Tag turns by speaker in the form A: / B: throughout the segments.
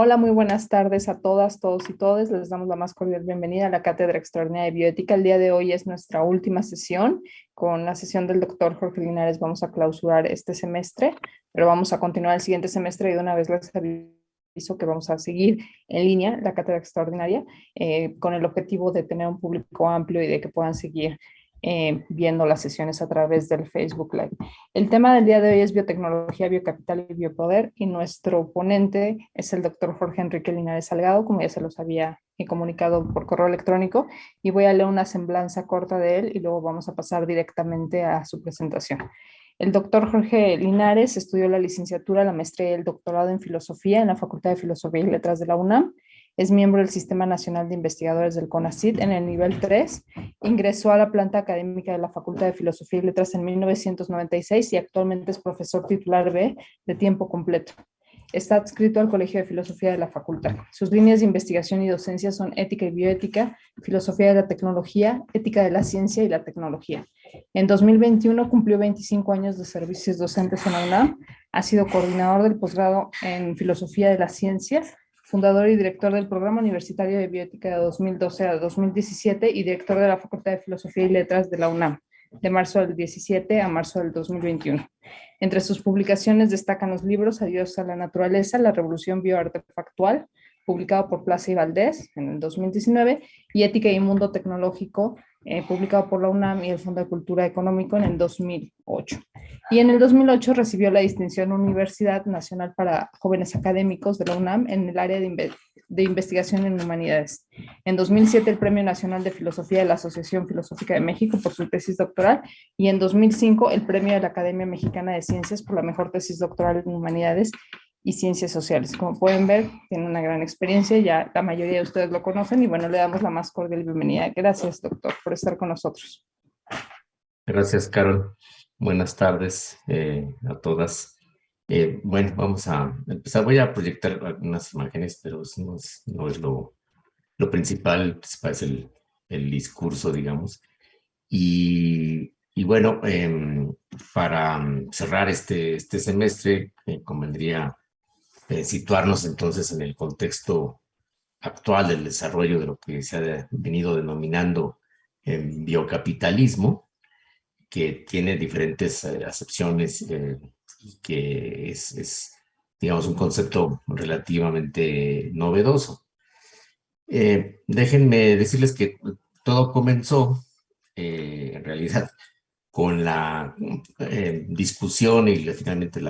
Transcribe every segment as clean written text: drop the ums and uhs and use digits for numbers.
A: Hola, muy buenas tardes a todas, todos y todes. Les damos la más cordial bienvenida a la Cátedra Extraordinaria de Bioética. El día de hoy es nuestra última sesión. Con la sesión del doctor Jorge Linares vamos a clausurar este semestre, pero vamos a continuar el siguiente semestre y de una vez les aviso que vamos a seguir en línea la Cátedra Extraordinaria con el objetivo de tener un público amplio y de que puedan seguir viendo las sesiones a través del Facebook Live. El tema del día de hoy es biotecnología, biocapital y biopoder, y nuestro ponente es el doctor Jorge Enrique Linares Salgado, como ya se los había comunicado por correo electrónico, y voy a leer una semblanza corta de él y luego vamos a pasar directamente a su presentación. El doctor Jorge Linares estudió la licenciatura, la maestría y el doctorado en filosofía en la Facultad de Filosofía y Letras de la UNAM. Es miembro del Sistema Nacional de Investigadores del CONACYT en el nivel 3. Ingresó a la planta académica de la Facultad de Filosofía y Letras en 1996 y actualmente es profesor titular B de tiempo completo. Está adscrito al Colegio de Filosofía de la Facultad. Sus líneas de investigación y docencia son ética y bioética, filosofía de la tecnología, ética de la ciencia y la tecnología. En 2021 cumplió 25 años de servicios docentes en la UNAM. Ha sido coordinador del posgrado en filosofía de la ciencia, fundador y director del Programa Universitario de Bioética de 2012 a 2017 y director de la Facultad de Filosofía y Letras de la UNAM, de marzo del 17 a marzo del 2021. Entre sus publicaciones destacan los libros Adiós a la naturaleza, La revolución bioartefactual, publicado por Plaza y Valdés en el 2019, y Ética y Mundo Tecnológico, publicado por la UNAM y el Fondo de Cultura Económico en el 2008. Y en el 2008 recibió la distinción Universidad Nacional para Jóvenes Académicos de la UNAM en el área de investigación en humanidades. En 2007 el Premio Nacional de Filosofía de la Asociación Filosófica de México por su tesis doctoral, y en 2005 el Premio de la Academia Mexicana de Ciencias por la mejor tesis doctoral en humanidades y ciencias sociales. Como pueden ver, tiene una gran experiencia, ya la mayoría de ustedes lo conocen, y bueno, le damos la más cordial bienvenida. Gracias, doctor, por estar con nosotros.
B: Gracias, Carol. Buenas tardes a todas. Bueno, vamos a empezar. Voy a proyectar algunas imágenes, pero no es lo principal. Lo principal es el discurso, digamos. Y bueno, para cerrar este semestre, convendría situarnos entonces en el contexto actual del desarrollo de lo que se ha venido denominando biocapitalismo, que tiene diferentes acepciones y que digamos, un concepto relativamente novedoso. Déjenme decirles que todo comenzó, en realidad, con la discusión y finalmente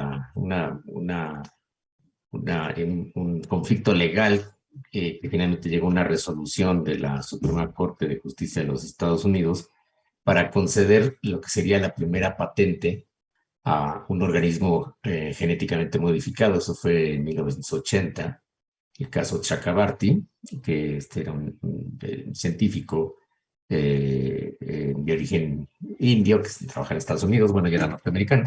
B: un conflicto legal que finalmente llegó a una resolución de la Suprema Corte de Justicia de los Estados Unidos para conceder lo que sería la primera patente a un organismo genéticamente modificado. Eso fue en 1980, el caso Chakrabarty, que era un científico de origen indio que trabaja en Estados Unidos, bueno, ya era norteamericano,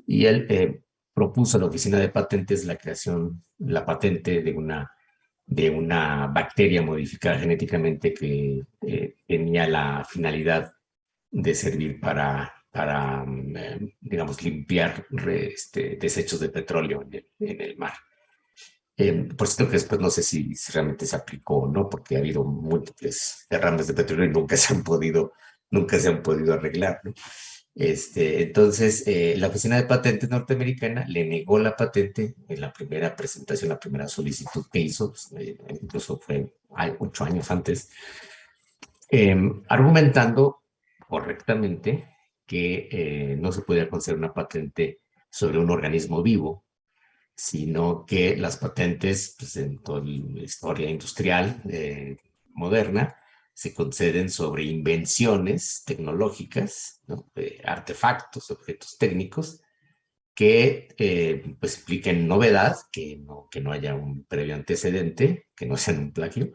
B: y él propuso a la Oficina de Patentes la creación, la patente de una bacteria modificada genéticamente que tenía la finalidad de servir para digamos, limpiar desechos de petróleo en el mar. Por cierto que después no sé si realmente se aplicó o no, porque ha habido múltiples derrames de petróleo y nunca se han podido arreglar, ¿no? Entonces, la Oficina de Patentes norteamericana le negó la patente en la primera presentación, la primera solicitud que hizo, pues, incluso fue 8 años antes, argumentando correctamente que no se podía conceder una patente sobre un organismo vivo, sino que las patentes, pues, en toda la historia industrial moderna, se conceden sobre invenciones tecnológicas, ¿no? Artefactos, objetos técnicos que pues impliquen novedad, que no haya un previo antecedente, que no sean un plagio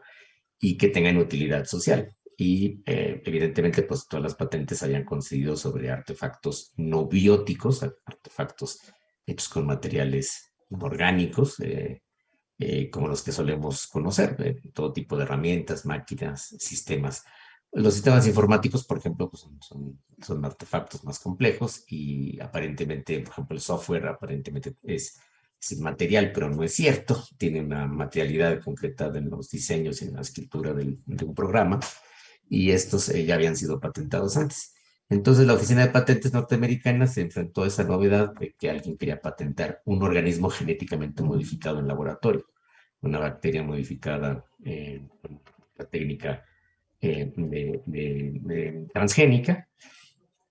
B: y que tengan utilidad social. Y evidentemente, pues todas las patentes habían concedido sobre artefactos no bióticos, artefactos hechos con materiales orgánicos, como los que solemos conocer, todo tipo de herramientas, máquinas, sistemas. Los sistemas informáticos, por ejemplo, pues son artefactos más complejos y aparentemente, por ejemplo, el software aparentemente es es inmaterial, pero no es cierto, tiene una materialidad concretada en los diseños y en la escritura de un programa, y estos ya habían sido patentados antes. Entonces la Oficina de Patentes norteamericana se enfrentó a esa novedad de que alguien quería patentar un organismo genéticamente modificado en laboratorio, una bacteria modificada con la técnica transgénica,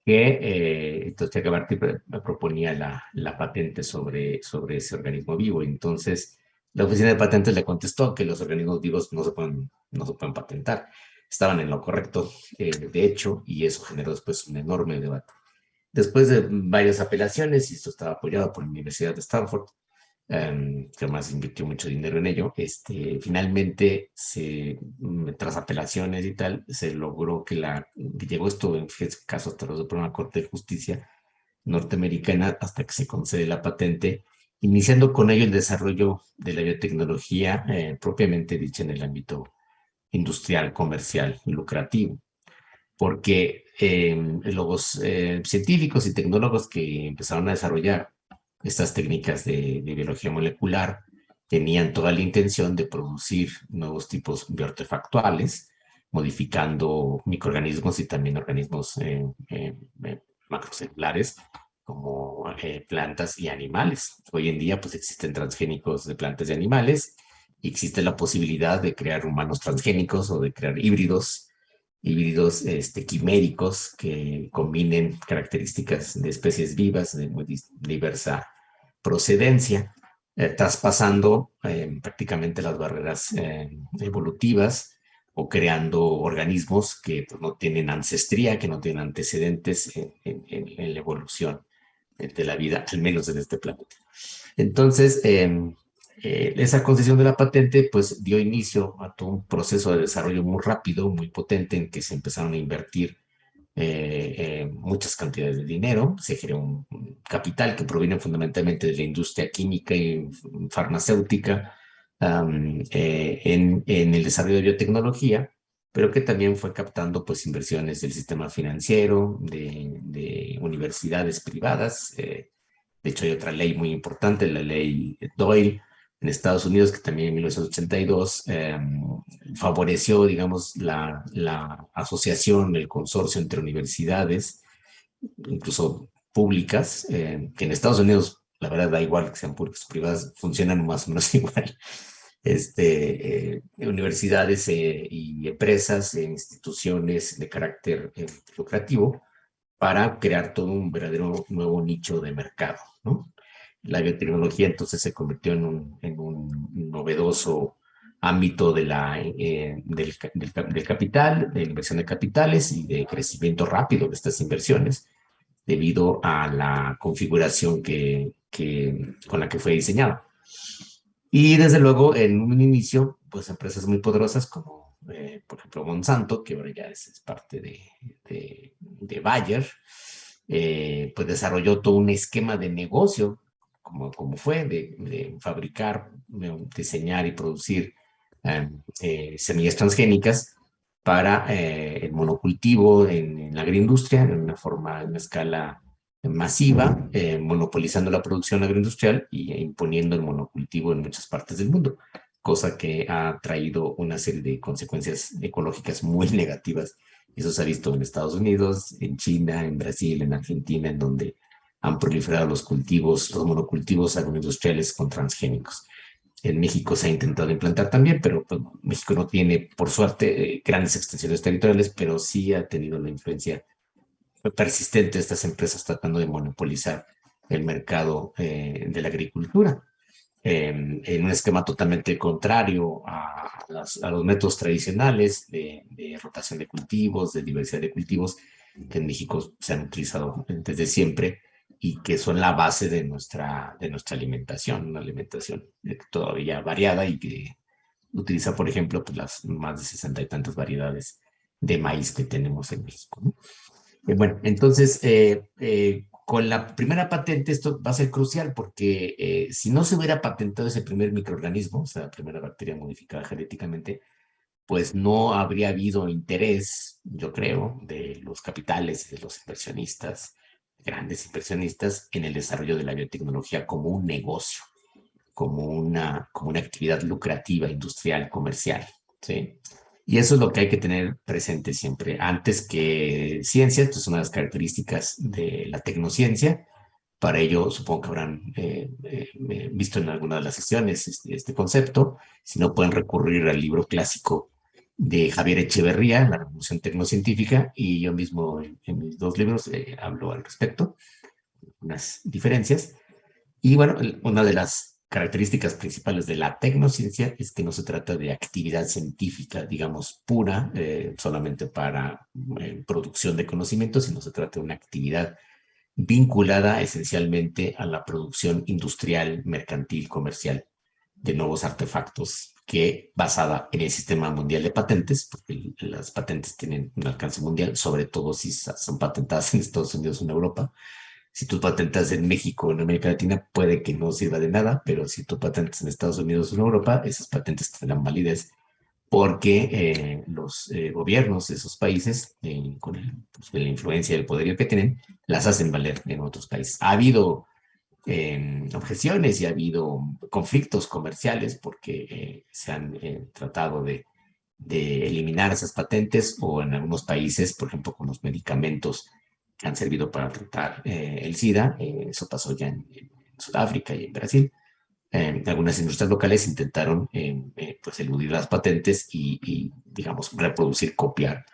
B: que entonces Chakrabarty proponía la patente sobre ese organismo vivo. Entonces, la oficina de patentes le contestó que los organismos vivos no se pueden patentar. Estaban en lo correcto, de hecho, y eso generó después un enorme debate. Después de varias apelaciones, y esto estaba apoyado por la Universidad de Stanford, que además invirtió mucho dinero en ello, finalmente, tras apelaciones y tal, se logró que llegó esto, en este caso, hasta la Suprema Corte de Justicia norteamericana, hasta que se concede la patente, iniciando con ello el desarrollo de la biotecnología propiamente dicha en el ámbito industrial, comercial y lucrativo, porque los científicos y tecnólogos que empezaron a desarrollar estas técnicas de biología molecular tenían toda la intención de producir nuevos tipos bioartefactuales, modificando microorganismos y también organismos macrocelulares como plantas y animales. Hoy en día pues existen transgénicos de plantas y animales y existe la posibilidad de crear humanos transgénicos o de crear híbridos quiméricos que combinen características de especies vivas de muy diversa procedencia, traspasando prácticamente las barreras evolutivas o creando organismos que pues, no tienen ancestría, que no tienen antecedentes en la evolución de la vida, al menos en este planeta. Entonces, esa concesión de la patente pues dio inicio a todo un proceso de desarrollo muy rápido, muy potente, en que se empezaron a invertir muchas cantidades de dinero, se generó un capital que proviene fundamentalmente de la industria química y farmacéutica en el desarrollo de biotecnología, pero que también fue captando pues inversiones del sistema financiero, de universidades privadas. De hecho, hay otra ley muy importante, la ley Doyle en Estados Unidos, que también en 1982 favoreció, digamos, la asociación, el consorcio entre universidades, incluso públicas, que en Estados Unidos, la verdad, da igual que sean públicas o privadas, funcionan más o menos igual. Universidades y empresas, instituciones de carácter lucrativo, para crear todo un verdadero nuevo nicho de mercado, ¿no? La biotecnología entonces se convirtió en un novedoso ámbito del capital, de inversión de capitales y de crecimiento rápido de estas inversiones, debido a la configuración con la que fue diseñada. Y desde luego, en un inicio, pues empresas muy poderosas como, por ejemplo, Monsanto, que ahora ya es parte de Bayer, pues desarrolló todo un esquema de negocio, como fue, de fabricar, diseñar y producir semillas transgénicas para el monocultivo en la agroindustria, en una escala masiva, monopolizando la producción agroindustrial y imponiendo el monocultivo en muchas partes del mundo, cosa que ha traído una serie de consecuencias ecológicas muy negativas. Eso se ha visto en Estados Unidos, en China, en Brasil, en Argentina, en donde han proliferado los monocultivos agroindustriales con transgénicos. En México se ha intentado implantar también, pero pues, México no tiene, por suerte, grandes extensiones territoriales, pero sí ha tenido la influencia persistente de estas empresas tratando de monopolizar el mercado de la agricultura, en un esquema totalmente contrario a los métodos tradicionales de rotación de cultivos, de diversidad de cultivos, que en México se han utilizado desde siempre y que son la base de nuestra alimentación, una alimentación todavía variada y que utiliza, por ejemplo, pues las más de 60 y tantas variedades de maíz que tenemos en México, ¿no? Bueno, entonces, con la primera patente esto va a ser crucial porque si no se hubiera patentado ese primer microorganismo, o sea, la primera bacteria modificada genéticamente, pues no habría habido interés, yo creo, de los capitales, de los inversionistas, grandes inversionistas, en el desarrollo de la biotecnología como un negocio. como una actividad lucrativa, industrial, comercial, ¿sí? Y eso es lo que hay que tener presente siempre. Antes que ciencia, esto es una de las características de la tecnociencia. Para ello, supongo que habrán visto en alguna de las sesiones este concepto. Si no, pueden recurrir al libro clásico de Javier Echeverría, La Revolución Tecnocientífica, y yo mismo en mis dos libros hablo al respecto, unas diferencias. Y bueno, una de las características principales de la tecnociencia es que no se trata de actividad científica, digamos, pura, solamente para producción de conocimiento, sino se trata de una actividad vinculada esencialmente a la producción industrial, mercantil, comercial de nuevos artefactos que basada en el sistema mundial de patentes, porque las patentes tienen un alcance mundial, sobre todo si son patentadas en Estados Unidos o en Europa. Si tú patentas en México o en América Latina, puede que no sirva de nada, pero si tú patentas en Estados Unidos o en Europa, esas patentes tendrán validez porque los gobiernos de esos países, pues, con la influencia y el poderío que tienen, las hacen valer en otros países. Ha habido objeciones y ha habido conflictos comerciales porque se han tratado de eliminar esas patentes o en algunos países, por ejemplo, con los medicamentos que han servido para tratar el SIDA, eso pasó ya en Sudáfrica y en Brasil. Algunas industrias locales intentaron pues eludir las patentes digamos, reproducir, copiar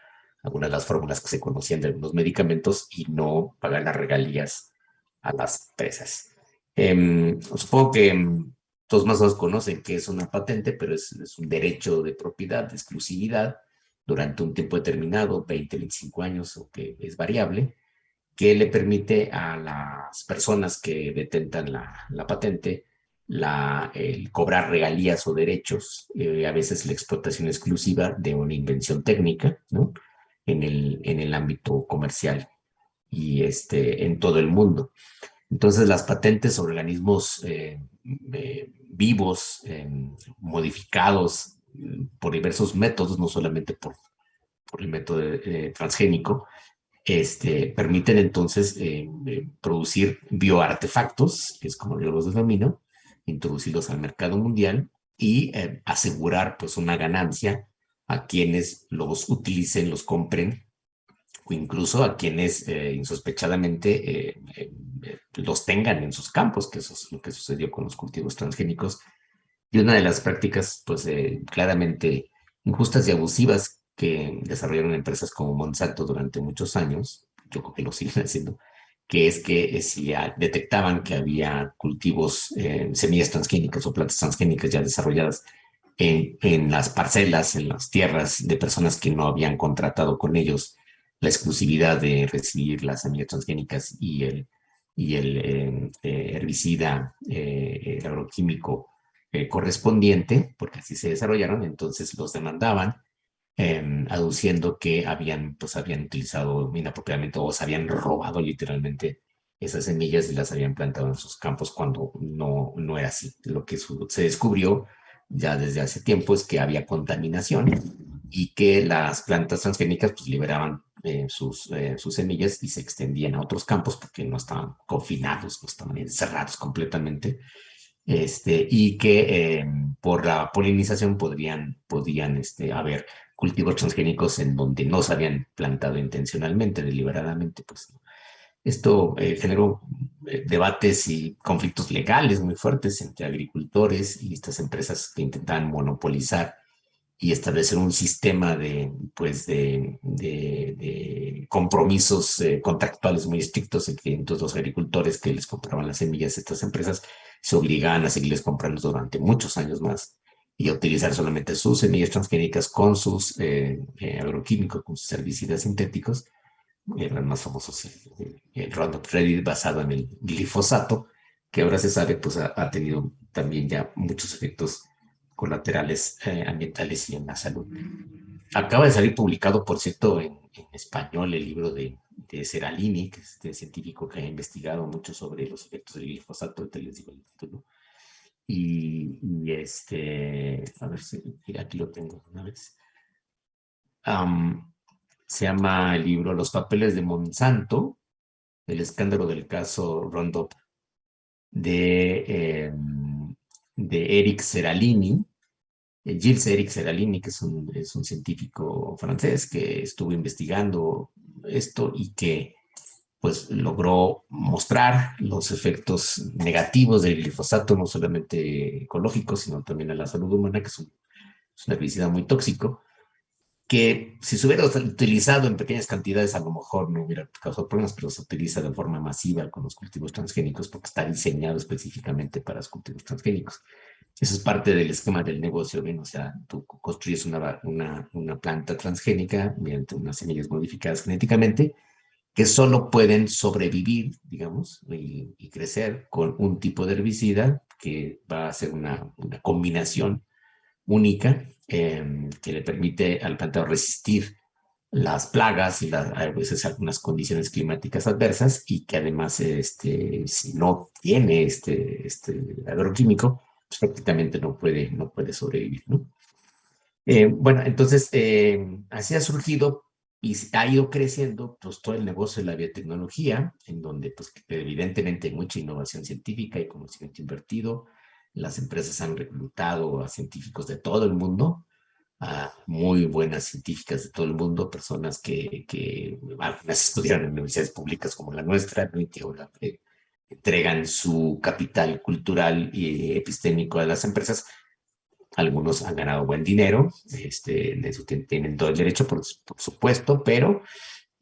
B: algunas de las fórmulas que se conocían de algunos medicamentos y no pagar las regalías a las empresas. Supongo que todos más o menos conocen que es una patente, pero es un derecho de propiedad, de exclusividad, durante un tiempo determinado, 20, 25 años, o que es variable, que le permite a las personas que detentan la patente el cobrar regalías o derechos, a veces la explotación exclusiva de una invención técnica, ¿no? En el ámbito comercial y en todo el mundo. Entonces, las patentes sobre organismos vivos, modificados por diversos métodos, no solamente por el método transgénico, permiten entonces producir bioartefactos, que es como yo los denomino, introducirlos al mercado mundial y asegurar pues una ganancia a quienes los utilicen, los compren o incluso a quienes insospechadamente los tengan en sus campos, que eso es lo que sucedió con los cultivos transgénicos. Y una de las prácticas pues claramente injustas y abusivas que desarrollaron empresas como Monsanto durante muchos años, yo creo que lo siguen haciendo, que es que si detectaban que había cultivos, semillas transgénicas o plantas transgénicas ya desarrolladas en las parcelas, en las tierras de personas que no habían contratado con ellos la exclusividad de recibir las semillas transgénicas y el herbicida, el agroquímico correspondiente, porque así se desarrollaron, entonces los demandaban aduciendo que pues, habían utilizado inapropiadamente o se habían robado literalmente esas semillas y las habían plantado en sus campos cuando no era así. Lo que se descubrió ya desde hace tiempo es que había contaminación y que las plantas transgénicas pues, liberaban sus semillas y se extendían a otros campos porque no estaban confinados, no estaban encerrados completamente, y que por la polinización podían haber cultivos transgénicos en donde no se habían plantado intencionalmente, deliberadamente, pues. Esto generó debates y conflictos legales muy fuertes entre agricultores y estas empresas que intentaban monopolizar y establecer un sistema pues de compromisos contractuales muy estrictos en que entonces los agricultores que les compraban las semillas a estas empresas se obligaban a seguirles comprando durante muchos años más y a utilizar solamente sus semillas transgénicas con sus agroquímicos, con sus herbicidas sintéticos, los más famosos, el Roundup Ready basado en el glifosato, que ahora se sabe, pues ha tenido también ya muchos efectos colaterales ambientales y en la salud. Acaba de salir publicado, por cierto, en español el libro de Seralini, que es este científico que ha investigado mucho sobre los efectos del glifosato, te les digo el título. A ver si, mira, aquí lo tengo una vez. Se llama el libro Los papeles de Monsanto, el escándalo del caso Roundup de de Eric Seralini, Gilles Eric Seralini, que es un científico francés que estuvo investigando esto y que pues logró mostrar los efectos negativos del glifosato, no solamente ecológicos, sino también a la salud humana, que es un herbicida muy tóxico, que si se hubiera utilizado en pequeñas cantidades a lo mejor no hubiera causado problemas, pero se utiliza de forma masiva con los cultivos transgénicos porque está diseñado específicamente para los cultivos transgénicos. Eso es parte del esquema del negocio, ¿bien? O sea, tú construyes una planta transgénica mediante unas semillas modificadas genéticamente que solo pueden sobrevivir, digamos, y crecer con un tipo de herbicida que va a ser una combinación única que le permite al plantador resistir las plagas y a veces algunas condiciones climáticas adversas y que además si no tiene este agroquímico, pues prácticamente no puede sobrevivir, ¿no? Bueno, entonces así ha surgido y ha ido creciendo pues, todo el negocio de la biotecnología, en donde pues, evidentemente hay mucha innovación científica y conocimiento invertido. Las empresas han reclutado a científicos de todo el mundo, a muy buenas científicas de todo el mundo, personas que algunas estudiaron en universidades públicas como la nuestra, ¿no? Y que ahora entregan su capital cultural y epistémico a las empresas. Algunos han ganado buen dinero, de eso tienen todo el derecho, por supuesto, pero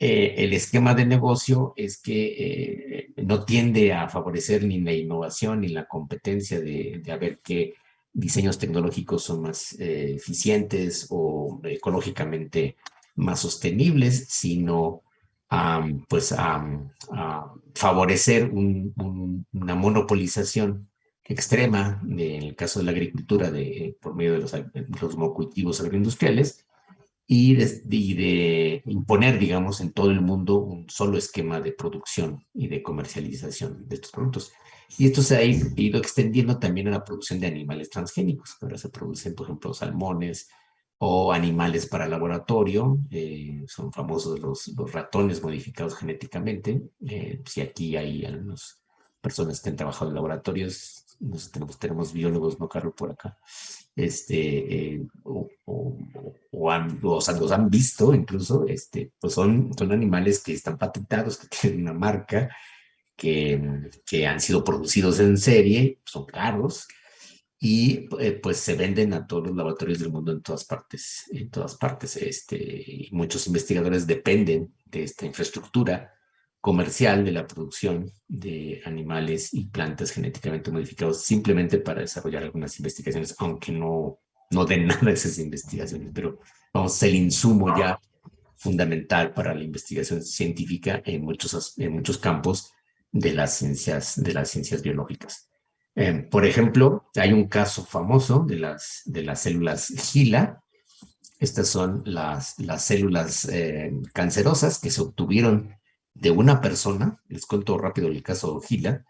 B: el esquema de negocio es que no tiende a favorecer ni la innovación ni la competencia de a ver qué diseños tecnológicos son más eficientes o ecológicamente más sostenibles, sino a favorecer una monopolización extrema, en el caso de la agricultura, por medio de los monocultivos agroindustriales, y de imponer, digamos, en todo el mundo un solo esquema de producción y de comercialización de estos productos. Y esto se ha ido extendiendo también a la producción de animales transgénicos. Ahora se producen, por ejemplo, salmones o animales para laboratorio. Son famosos los ratones modificados genéticamente. Si aquí hay algunas personas que han trabajado en laboratorios, tenemos biólogos, ¿no, Carlos, por acá? O sea, los han visto incluso, pues son animales que están patentados, que tienen una marca, que han sido producidos en serie, son caros, y pues se venden a todos los laboratorios del mundo en todas partes, y muchos investigadores dependen de esta infraestructura comercial de la producción de animales y plantas genéticamente modificados simplemente para desarrollar algunas investigaciones, aunque no den nada de esas investigaciones, pero vamos, el insumo ya fundamental para la investigación científica en muchos campos de las ciencias biológicas. Por ejemplo, hay un caso famoso de las células HeLa. Estas son las células cancerosas que se obtuvieron de una persona. Les cuento rápido el caso HeLa.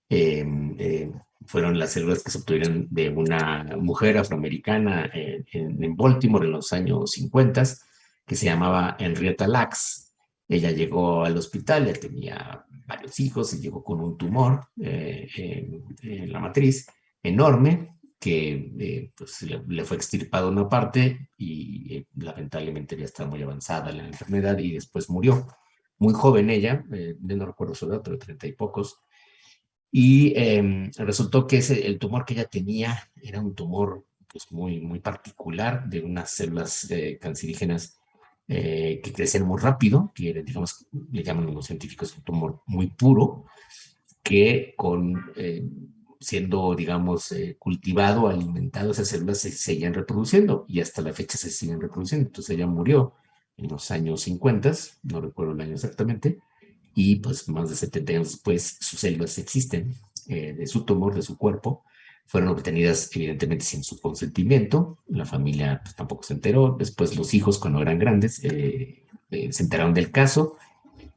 B: Eh, eh, Fueron las células que se obtuvieron de una mujer afroamericana en Baltimore en los años 50 que se llamaba Henrietta Lacks. Ella llegó al hospital, ya tenía varios hijos y llegó con un tumor en la matriz enorme que pues le fue extirpado una parte y lamentablemente ya estaba muy avanzada la enfermedad y después murió. Muy joven ella, no recuerdo su edad, pero 30 y pocos. Y resultó que el tumor que ella tenía era un tumor pues, muy particular de unas células cancerígenas que crecían muy rápido, que digamos, le llaman los científicos un tumor muy puro, que siendo, digamos, cultivado, alimentado, esas células se seguían reproduciendo y hasta la fecha se siguen reproduciendo. Entonces ella murió en los años 50, no recuerdo el año exactamente, y pues más de 70 años después sus células existen de su tumor, de su cuerpo, fueron obtenidas evidentemente sin su consentimiento, la familia pues, tampoco se enteró, después los hijos cuando eran grandes se enteraron del caso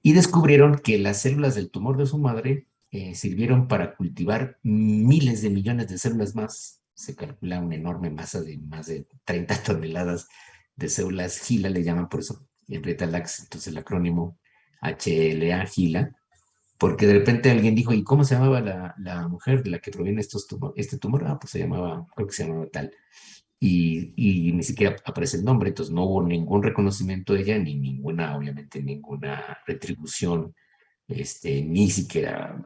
B: y descubrieron que las células del tumor de su madre sirvieron para cultivar miles de millones de células más, se calcula una enorme masa de más de 30 toneladas de células HeLa, le llaman por eso, en Retalax, entonces el acrónimo HLA, HeLa, porque de repente alguien dijo, ¿y cómo se llamaba la mujer de la que proviene este tumor? Ah, pues se llamaba, creo que se llamaba tal. Y ni siquiera aparece el nombre, entonces no hubo ningún reconocimiento de ella, ni ninguna, obviamente, ninguna retribución, ni siquiera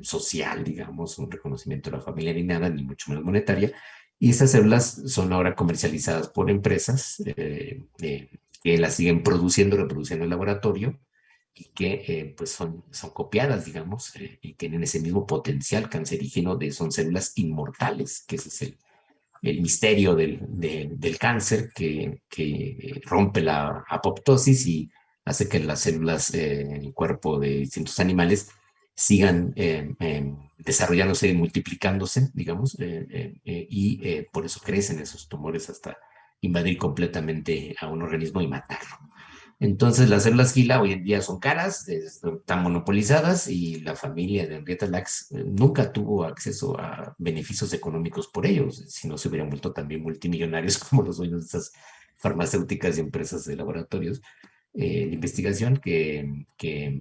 B: social, digamos, un reconocimiento de la familia ni nada, ni mucho menos monetaria. Y estas células son ahora comercializadas por empresas que las siguen produciendo, reproduciendo en el laboratorio y que pues son copiadas, digamos, y tienen ese mismo potencial cancerígeno son células inmortales, que ese es el misterio del cáncer que rompe la apoptosis y hace que las células en el cuerpo de distintos animales sigan desarrollándose y multiplicándose, digamos, y por eso crecen esos tumores hasta invadir completamente a un organismo y matarlo. Entonces, las células Gila hoy en día son caras, están monopolizadas y la familia de Henrietta Lacks nunca tuvo acceso a beneficios económicos por ellos, si no se hubieran vuelto también multimillonarios como los dueños de esas farmacéuticas y empresas de laboratorios de investigación que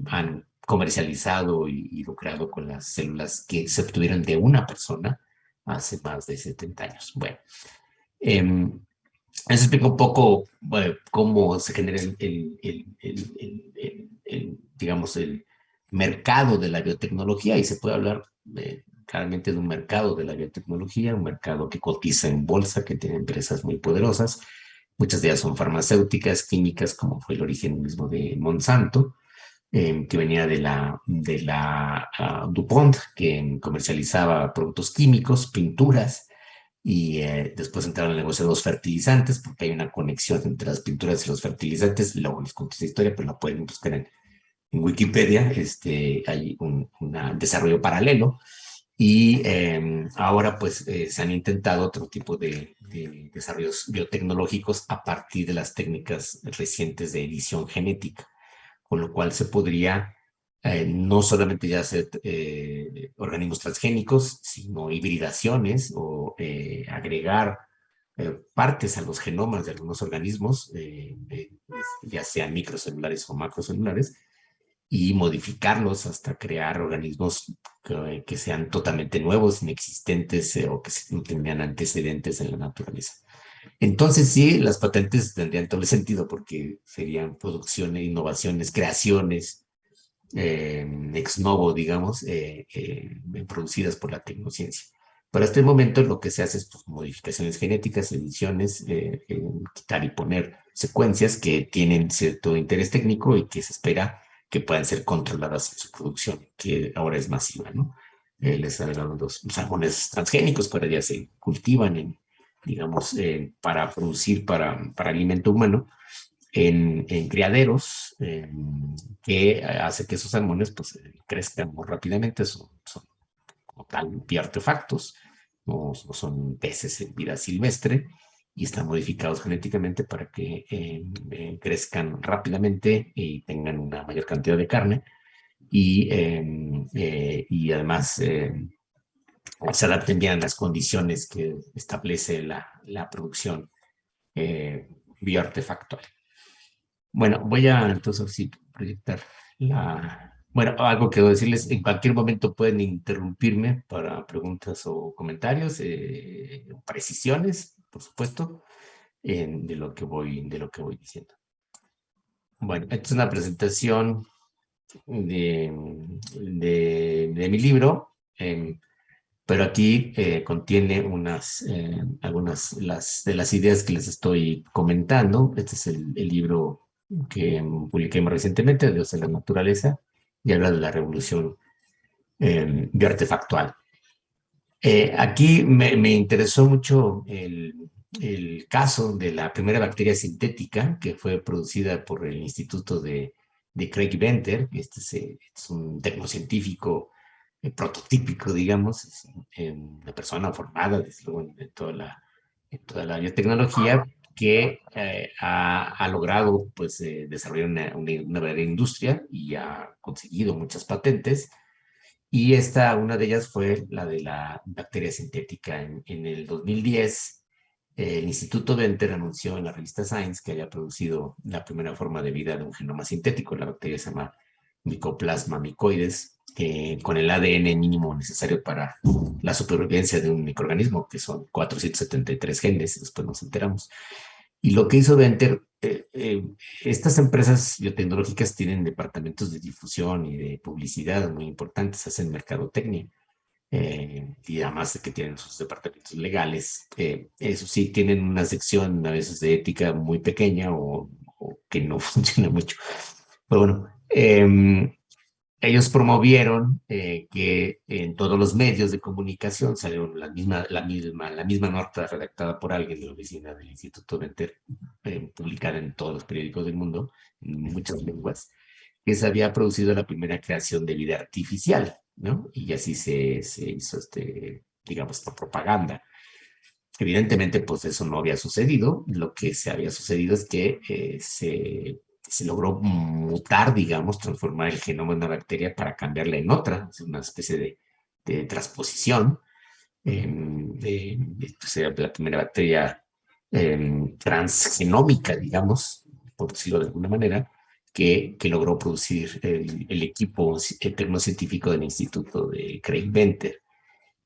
B: han comercializado y lucrado con las células que se obtuvieron de una persona hace más de 70 años. Bueno, eso explica un poco cómo se genera digamos, el mercado de la biotecnología y se puede hablar claramente de un mercado de la biotecnología, un mercado que cotiza en bolsa, que tiene empresas muy poderosas. Muchas de ellas son farmacéuticas, químicas, como fue el origen mismo de Monsanto, que venía de la DuPont, que comercializaba productos químicos, pinturas, y después entraron al negocio de los fertilizantes, porque hay una conexión entre las pinturas y los fertilizantes. Luego les conté esa historia, pero la pueden buscar en Wikipedia. Hay un desarrollo paralelo. Y ahora pues se han intentado otro tipo de desarrollos biotecnológicos a partir de las técnicas recientes de edición genética, con lo cual se podría no solamente ya hacer organismos transgénicos, sino hibridaciones o agregar partes a los genomas de algunos organismos, ya sean microcelulares o macrocelulares, y modificarlos hasta crear organismos que sean totalmente nuevos, inexistentes o que no tenían antecedentes en la naturaleza. Entonces sí, las patentes tendrían todo el sentido porque serían producciones, innovaciones, creaciones ex novo, digamos, producidas por la tecnociencia. Pero hasta el momento lo que se hace es pues, modificaciones genéticas, ediciones, quitar y poner secuencias que tienen cierto interés técnico y que se espera que puedan ser controladas en su producción, que ahora es masiva, ¿no? Les hablan los salmones transgénicos que ahora ya se cultivan digamos, para producir para alimento humano en criaderos que hace que esos salmones pues, crezcan muy rápidamente, son como tal bioartefactos, no son peces en vida silvestre y están modificados genéticamente para que crezcan rápidamente y tengan una mayor cantidad de carne y además se adapten bien a las condiciones que establece la producción bioartefactual. Bueno, voy a entonces sí proyectar Bueno, algo que debo decirles, en cualquier momento pueden interrumpirme para preguntas o comentarios, precisiones, por supuesto, de lo que voy diciendo. Bueno, esta es una presentación de mi libro, pero aquí contiene algunas de las ideas que les estoy comentando. Este es el libro que publiqué más recientemente, Dios de la Naturaleza, y habla de la revolución bioartefactual. Aquí me interesó mucho el caso de la primera bacteria sintética que fue producida por el Instituto de Craig Venter. Es un tecnocientífico prototípico, digamos, es una persona formada, desde luego, en toda la biotecnología, que ha logrado pues, desarrollar una verdadera industria y ha conseguido muchas patentes. Y una de ellas fue la de la bacteria sintética. En el 2010, el Instituto Venter anunció en la revista Science que había producido la primera forma de vida de un genoma sintético. La bacteria se llama Mycoplasma mycoides, con el ADN mínimo necesario para la supervivencia de un microorganismo, que son 473 genes, después nos enteramos. Y lo que hizo Venter, estas empresas biotecnológicas tienen departamentos de difusión y de publicidad muy importantes, hacen mercadotecnia, y además de que tienen sus departamentos legales. Eso sí, tienen una sección a veces de ética muy pequeña o que no funciona mucho. Pero bueno, ellos promovieron que en todos los medios de comunicación salió la misma nota redactada por alguien de la oficina del Instituto Venter, publicada en todos los periódicos del mundo, en muchas lenguas, que se había producido la primera creación de vida artificial, ¿no? Y así se hizo, digamos, esta propaganda. Evidentemente, pues eso no había sucedido. Lo que se había sucedido es que se logró mutar, digamos, transformar el genoma de una bacteria para cambiarla en otra, es una especie de transposición. Pues era la primera bacteria transgenómica, digamos, por decirlo de alguna manera, que logró producir el equipo tecnocientífico del Instituto de Craig Venter.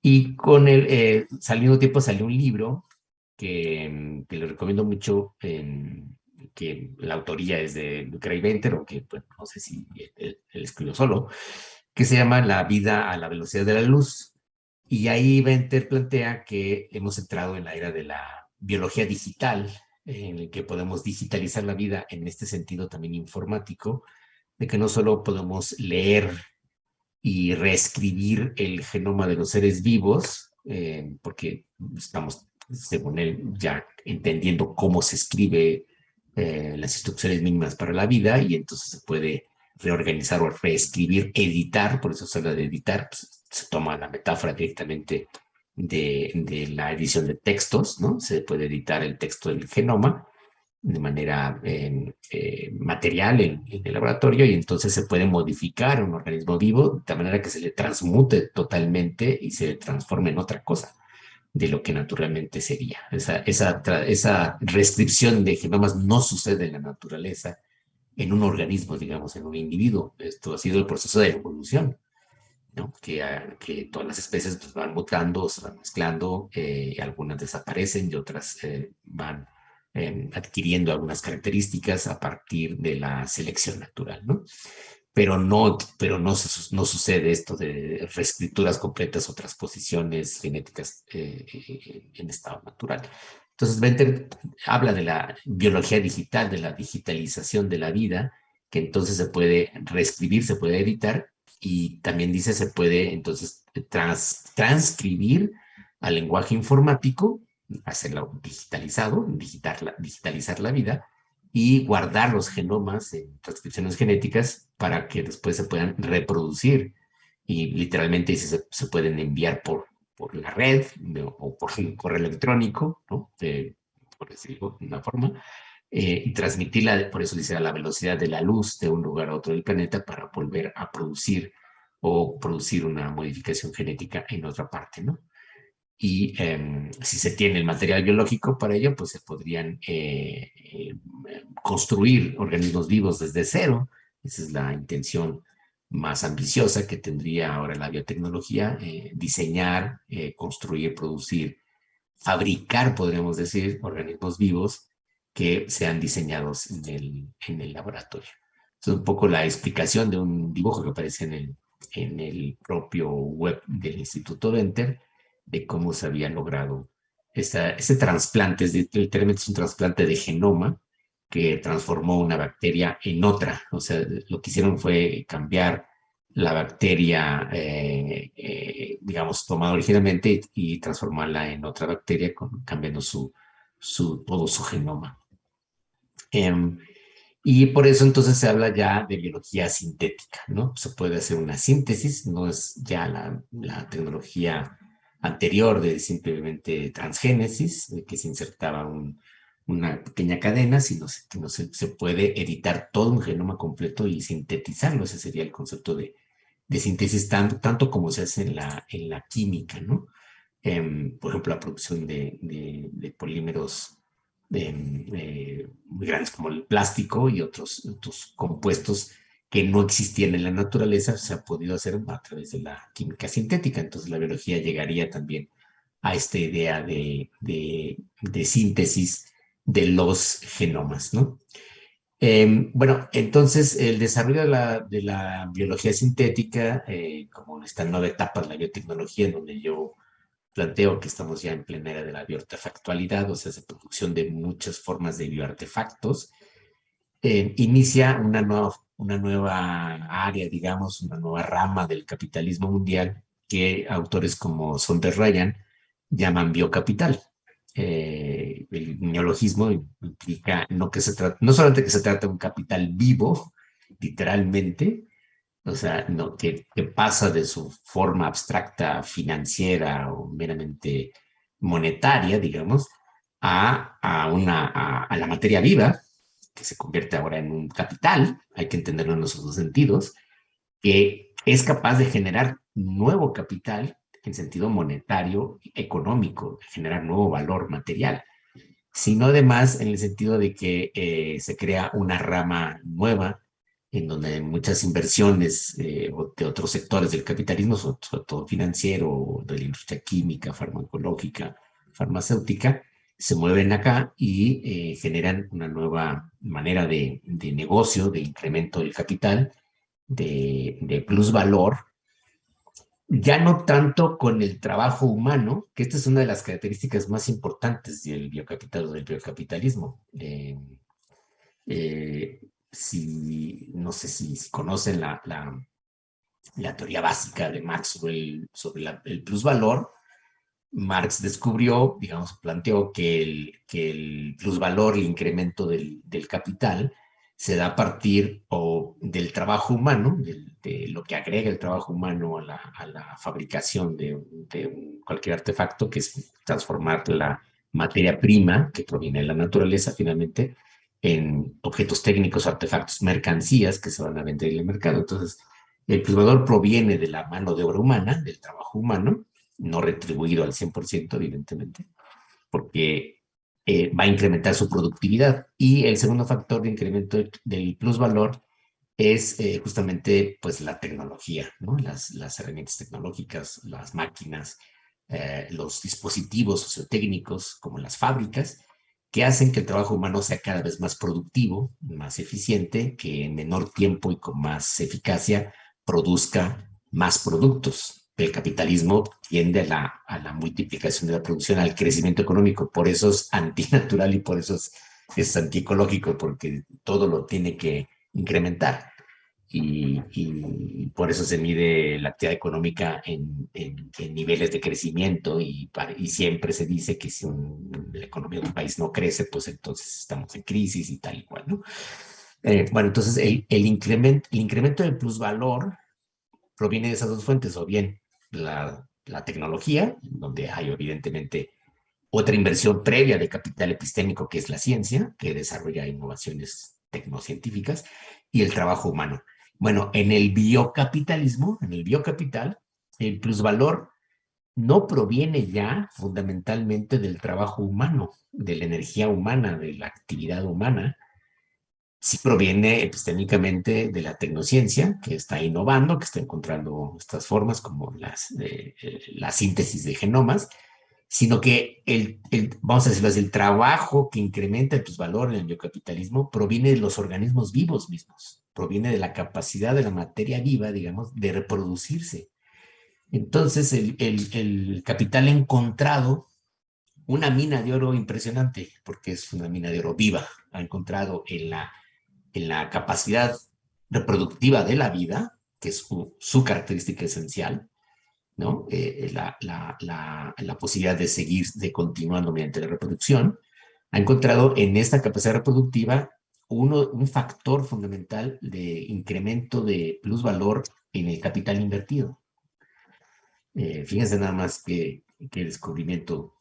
B: Y con el, al mismo tiempo salió un libro que le recomiendo mucho, que la autoría es de Craig Venter, o que bueno, no sé si él escribió solo, que se llama La vida a la velocidad de la luz. Y ahí Venter plantea que hemos entrado en la era de la biología digital, en el que podemos digitalizar la vida en este sentido también informático, de que no solo podemos leer y reescribir el genoma de los seres vivos, porque estamos, según él, ya entendiendo cómo se escribe las instrucciones mínimas para la vida, y entonces se puede reorganizar o reescribir, editar, por eso se habla de editar, pues, se toma la metáfora directamente de la edición de textos, ¿no? Se puede editar el texto del genoma de manera material en el laboratorio, y entonces se puede modificar un organismo vivo de manera que se le transmute totalmente y se transforme en otra cosa de lo que naturalmente sería. Esa restricción de genomas no sucede en la naturaleza, en un organismo, digamos, en un individuo. Esto ha sido el proceso de evolución, ¿no? Que todas las especies pues, van mutando, se van mezclando, algunas desaparecen y otras van adquiriendo algunas características a partir de la selección natural, ¿no? No sucede esto de reescrituras completas o transposiciones genéticas en estado natural. Entonces, Venter habla de la biología digital, de la digitalización de la vida, que entonces se puede reescribir, se puede editar, y también dice se puede entonces transcribir al lenguaje informático, hacerlo digitalizado, digitalizar la vida, y guardar los genomas en transcripciones genéticas para que después se puedan reproducir. Y literalmente se pueden enviar por la red, ¿no? O por correo electrónico, ¿no? Por decirlo de una forma, y transmitirla, por eso dice, a la velocidad de la luz de un lugar a otro del planeta, para volver a producir o producir una modificación genética en otra parte, ¿no? Y si se tiene el material biológico para ello, pues se podrían construir organismos vivos desde cero. Esa es la intención más ambiciosa que tendría ahora la biotecnología: diseñar, construir, producir, fabricar, podríamos decir, organismos vivos que sean diseñados en el laboratorio. Es un poco la explicación de un dibujo que aparece en el propio web del Instituto Venter, de cómo se había logrado ese trasplante. Literalmente es un trasplante de genoma que transformó una bacteria en otra. O sea, lo que hicieron fue cambiar la bacteria, digamos, tomada originalmente, y transformarla en otra bacteria, cambiando todo su genoma. Y por eso entonces se habla ya de biología sintética, ¿no? Se puede hacer una síntesis, no es ya la tecnología anterior de simplemente transgénesis, de que se insertaba una pequeña cadena, sino que no se puede editar todo un genoma completo y sintetizarlo. Ese sería el concepto de síntesis, tanto como se hace en la química, ¿no? Por ejemplo, la producción de polímeros muy grandes como el plástico y otros compuestos que no existían en la naturaleza, se ha podido hacer a través de la química sintética. Entonces la biología llegaría también a esta idea de síntesis de los genomas, ¿no? Bueno, entonces el desarrollo de la biología sintética, como esta nueva etapa de la biotecnología, en donde yo planteo que estamos ya en plena era de la bioartefactualidad, o sea, de producción de muchas formas de bioartefactos, inicia una nueva área, digamos, una nueva rama del capitalismo mundial que autores como Ryan llaman biocapital. El neologismo implica no solamente que se trata de un capital vivo, literalmente, o sea, no, que pasa de su forma abstracta, financiera o meramente monetaria, digamos, a la materia viva, que se convierte ahora en un capital, hay que entenderlo en esos dos sentidos, que es capaz de generar nuevo capital en sentido monetario, económico, generar nuevo valor material, sino además en el sentido de que se crea una rama nueva en donde muchas inversiones de otros sectores del capitalismo, sobre todo financiero, de la industria química, farmacológica, farmacéutica, se mueven acá y generan una nueva manera de negocio, de incremento del capital, de plusvalor, ya no tanto con el trabajo humano, que esta es una de las características más importantes del biocapital o del biocapitalismo. No sé si conocen la teoría básica de Maxwell sobre el plusvalor. Marx descubrió, digamos, planteó que el plusvalor, el incremento del capital, se da a partir del trabajo humano, de lo que agrega el trabajo humano a la fabricación de cualquier artefacto, que es transformar la materia prima que proviene de la naturaleza finalmente en objetos técnicos, artefactos, mercancías que se van a vender en el mercado. Entonces, el plusvalor proviene de la mano de obra humana, del trabajo humano, no retribuido al 100%, evidentemente, porque va a incrementar su productividad. Y el segundo factor de incremento del plusvalor es justamente pues la tecnología, ¿no? Las herramientas tecnológicas, las máquinas, los dispositivos sociotécnicos como las fábricas, que hacen que el trabajo humano sea cada vez más productivo, más eficiente, que en menor tiempo y con más eficacia produzca más productos. El capitalismo tiende a la multiplicación de la producción, al crecimiento económico, por eso es antinatural y por eso es antiecológico, porque todo lo tiene que incrementar. Y por eso se mide la actividad económica en niveles de crecimiento y siempre se dice que si la economía de un país no crece, pues entonces estamos en crisis y tal y cual, ¿no? Bueno, entonces el incremento del plusvalor proviene de esas dos fuentes, o bien la tecnología, donde hay evidentemente otra inversión previa de capital epistémico, que es la ciencia, que desarrolla innovaciones tecnocientíficas, y el trabajo humano. Bueno, en el biocapitalismo, en el biocapital, el plusvalor no proviene ya fundamentalmente del trabajo humano, de la energía humana, de la actividad humana, sí proviene epistémicamente de la tecnociencia, que está innovando, que está encontrando estas formas como la síntesis de genomas, sino que vamos a decirlo así, el trabajo que incrementa tus valores en el biocapitalismo proviene de los organismos vivos mismos, proviene de la capacidad de la materia viva, digamos, de reproducirse. Entonces, el capital ha encontrado una mina de oro impresionante, porque es una mina de oro viva, ha encontrado en la capacidad reproductiva de la vida, que es su característica esencial, ¿no? La posibilidad de seguir, de continuando mediante la reproducción, ha encontrado en esta capacidad reproductiva un factor fundamental de incremento de plusvalor en el capital invertido. Fíjense nada más que descubrimiento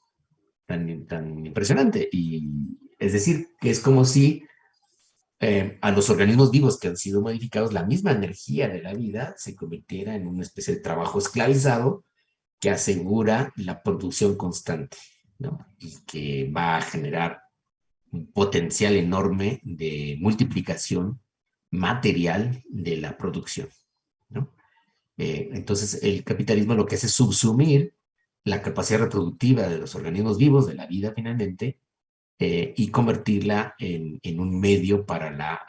B: tan impresionante. Y es decir, que es como si a los organismos vivos que han sido modificados, la misma energía de la vida se convirtiera en una especie de trabajo esclavizado que asegura la producción constante, ¿no? Y que va a generar un potencial enorme de multiplicación material de la producción, ¿no? Entonces, el capitalismo lo que hace es subsumir la capacidad reproductiva de los organismos vivos, de la vida finalmente, y convertirla en un medio para la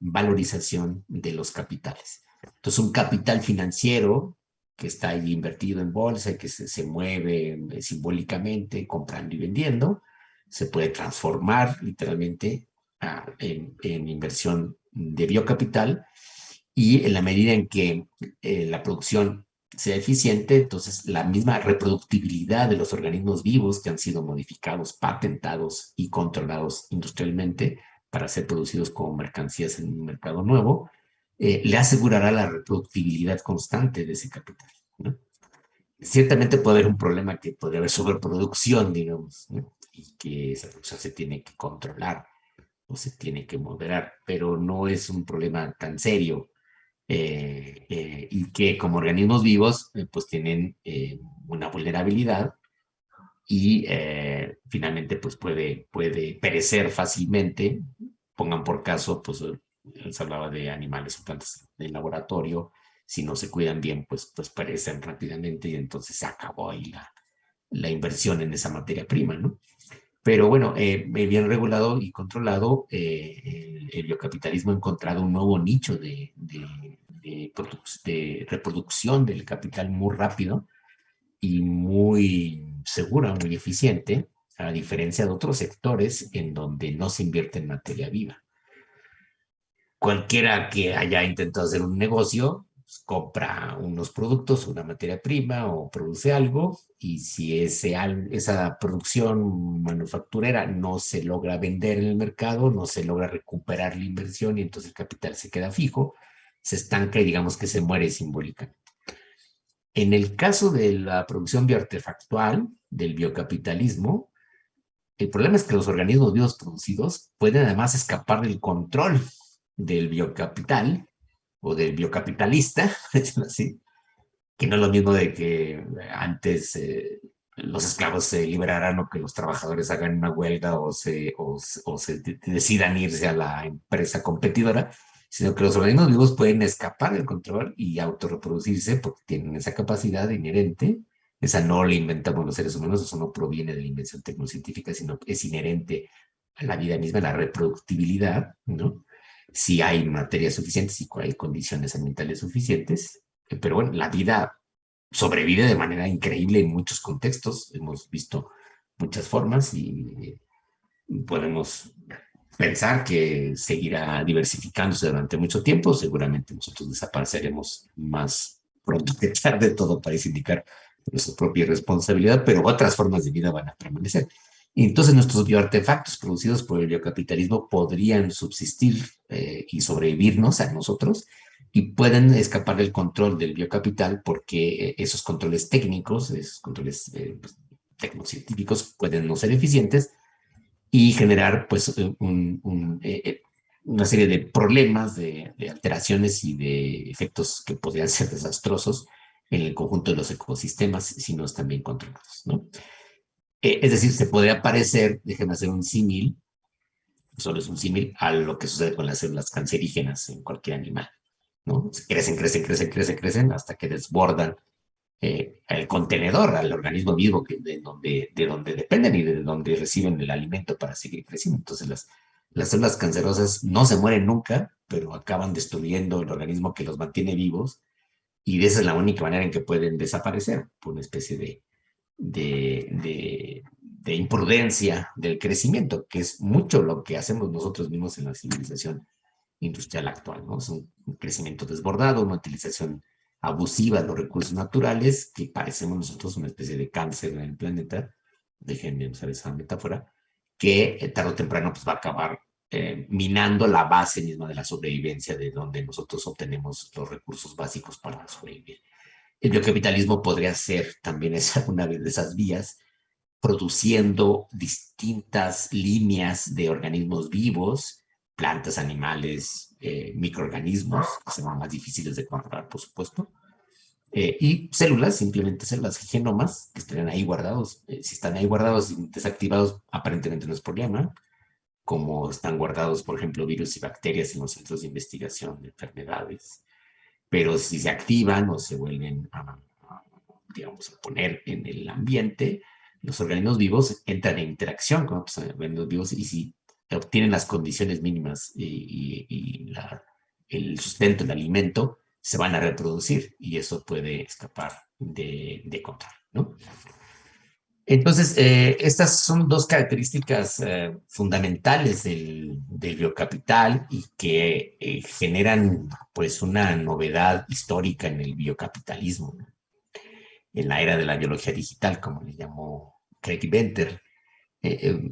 B: valorización de los capitales. Entonces, un capital financiero que está ahí invertido en bolsa y que se mueve simbólicamente comprando y vendiendo, se puede transformar literalmente en inversión de biocapital, y en la medida en que la producción sea eficiente, entonces la misma reproductibilidad de los organismos vivos que han sido modificados, patentados y controlados industrialmente para ser producidos como mercancías en un mercado nuevo, le asegurará la reproductibilidad constante de ese capital, ¿no? Ciertamente puede haber un problema, que podría haber sobreproducción, digamos, ¿no? Y que esa producción se tiene que controlar o se tiene que moderar, pero no es un problema tan serio, y que como organismos vivos pues tienen una vulnerabilidad y finalmente pues puede perecer fácilmente. Pongan por caso, pues se hablaba de animales o plantas de laboratorio, si no se cuidan bien pues perecen rápidamente y entonces se acabó ahí la inversión en esa materia prima, ¿no? Pero bueno, bien regulado y controlado, el biocapitalismo ha encontrado un nuevo nicho de reproducción del capital muy rápido y muy segura, muy eficiente, a diferencia de otros sectores en donde no se invierte en materia viva. Cualquiera que haya intentado hacer un negocio, pues, compra unos productos, una materia prima o produce algo, y si esa producción manufacturera no se logra vender en el mercado, no se logra recuperar la inversión y entonces el capital se queda fijo, se estanca y digamos que se muere simbólicamente. En el caso de la producción bioartefactual, del biocapitalismo, el problema es que los organismos vivos producidos pueden además escapar del control del biocapital o del biocapitalista, así, que no es lo mismo de que antes los esclavos se liberaran o que los trabajadores hagan una huelga o se decidan irse a la empresa competidora, sino que los organismos vivos pueden escapar del control y autorreproducirse porque tienen esa capacidad inherente. Esa no la inventamos los seres humanos, eso no proviene de la invención tecnocientífica, sino que es inherente a la vida misma, la reproductibilidad, ¿no? Si hay materia suficiente, si hay condiciones ambientales suficientes. Pero bueno, la vida sobrevive de manera increíble en muchos contextos. Hemos visto muchas formas y podemos pensar que seguirá diversificándose durante mucho tiempo. Seguramente nosotros desapareceremos más pronto que tarde, todo parece indicar nuestra propia responsabilidad, pero otras formas de vida van a permanecer. Y entonces nuestros bioartefactos producidos por el biocapitalismo podrían subsistir y sobrevivirnos a nosotros, y pueden escapar del control del biocapital porque esos controles técnicos, esos controles pues, tecnocientíficos pueden no ser eficientes y generar pues una serie de problemas, de alteraciones y de efectos que podrían ser desastrosos en el conjunto de los ecosistemas si no están bien controlados, ¿no? Es decir, se podría parecer, déjenme hacer un símil, solo es un símil, a lo que sucede con las células cancerígenas en cualquier animal, ¿no? Crecen, crecen, crecen, crecen, crecen hasta que desbordan el contenedor, al organismo vivo de donde dependen y de donde reciben el alimento para seguir creciendo. Entonces las células cancerosas no se mueren nunca, pero acaban destruyendo el organismo que los mantiene vivos, y esa es la única manera en que pueden desaparecer, por una especie de imprudencia del crecimiento, que es mucho lo que hacemos nosotros mismos en la civilización industrial actual, ¿no? Es un crecimiento desbordado, una utilización abusiva de los recursos naturales, que parecemos nosotros una especie de cáncer en el planeta, déjenme usar esa metáfora, que tarde o temprano pues, va a acabar minando la base misma de la sobrevivencia, de donde nosotros obtenemos los recursos básicos para sobrevivir. El biocapitalismo podría ser también una de esas vías, produciendo distintas líneas de organismos vivos, plantas, animales, microorganismos, que son más difíciles de controlar, por supuesto, y células, simplemente células, genomas, que estarían ahí guardados. Si están ahí guardados y desactivados, aparentemente no es problema. como están guardados, por ejemplo, virus y bacterias en los centros de investigación de enfermedades. Pero si se activan o se vuelven digamos, a poner en el ambiente, los organismos vivos entran en interacción con otros organismos vivos y si obtienen las condiciones mínimas el sustento, el alimento, se van a reproducir y eso puede escapar de control, ¿no? Entonces, estas son dos características fundamentales del biocapital y que generan pues una novedad histórica en el biocapitalismo, ¿no? En la era de la biología digital, como le llamó Craig Venter.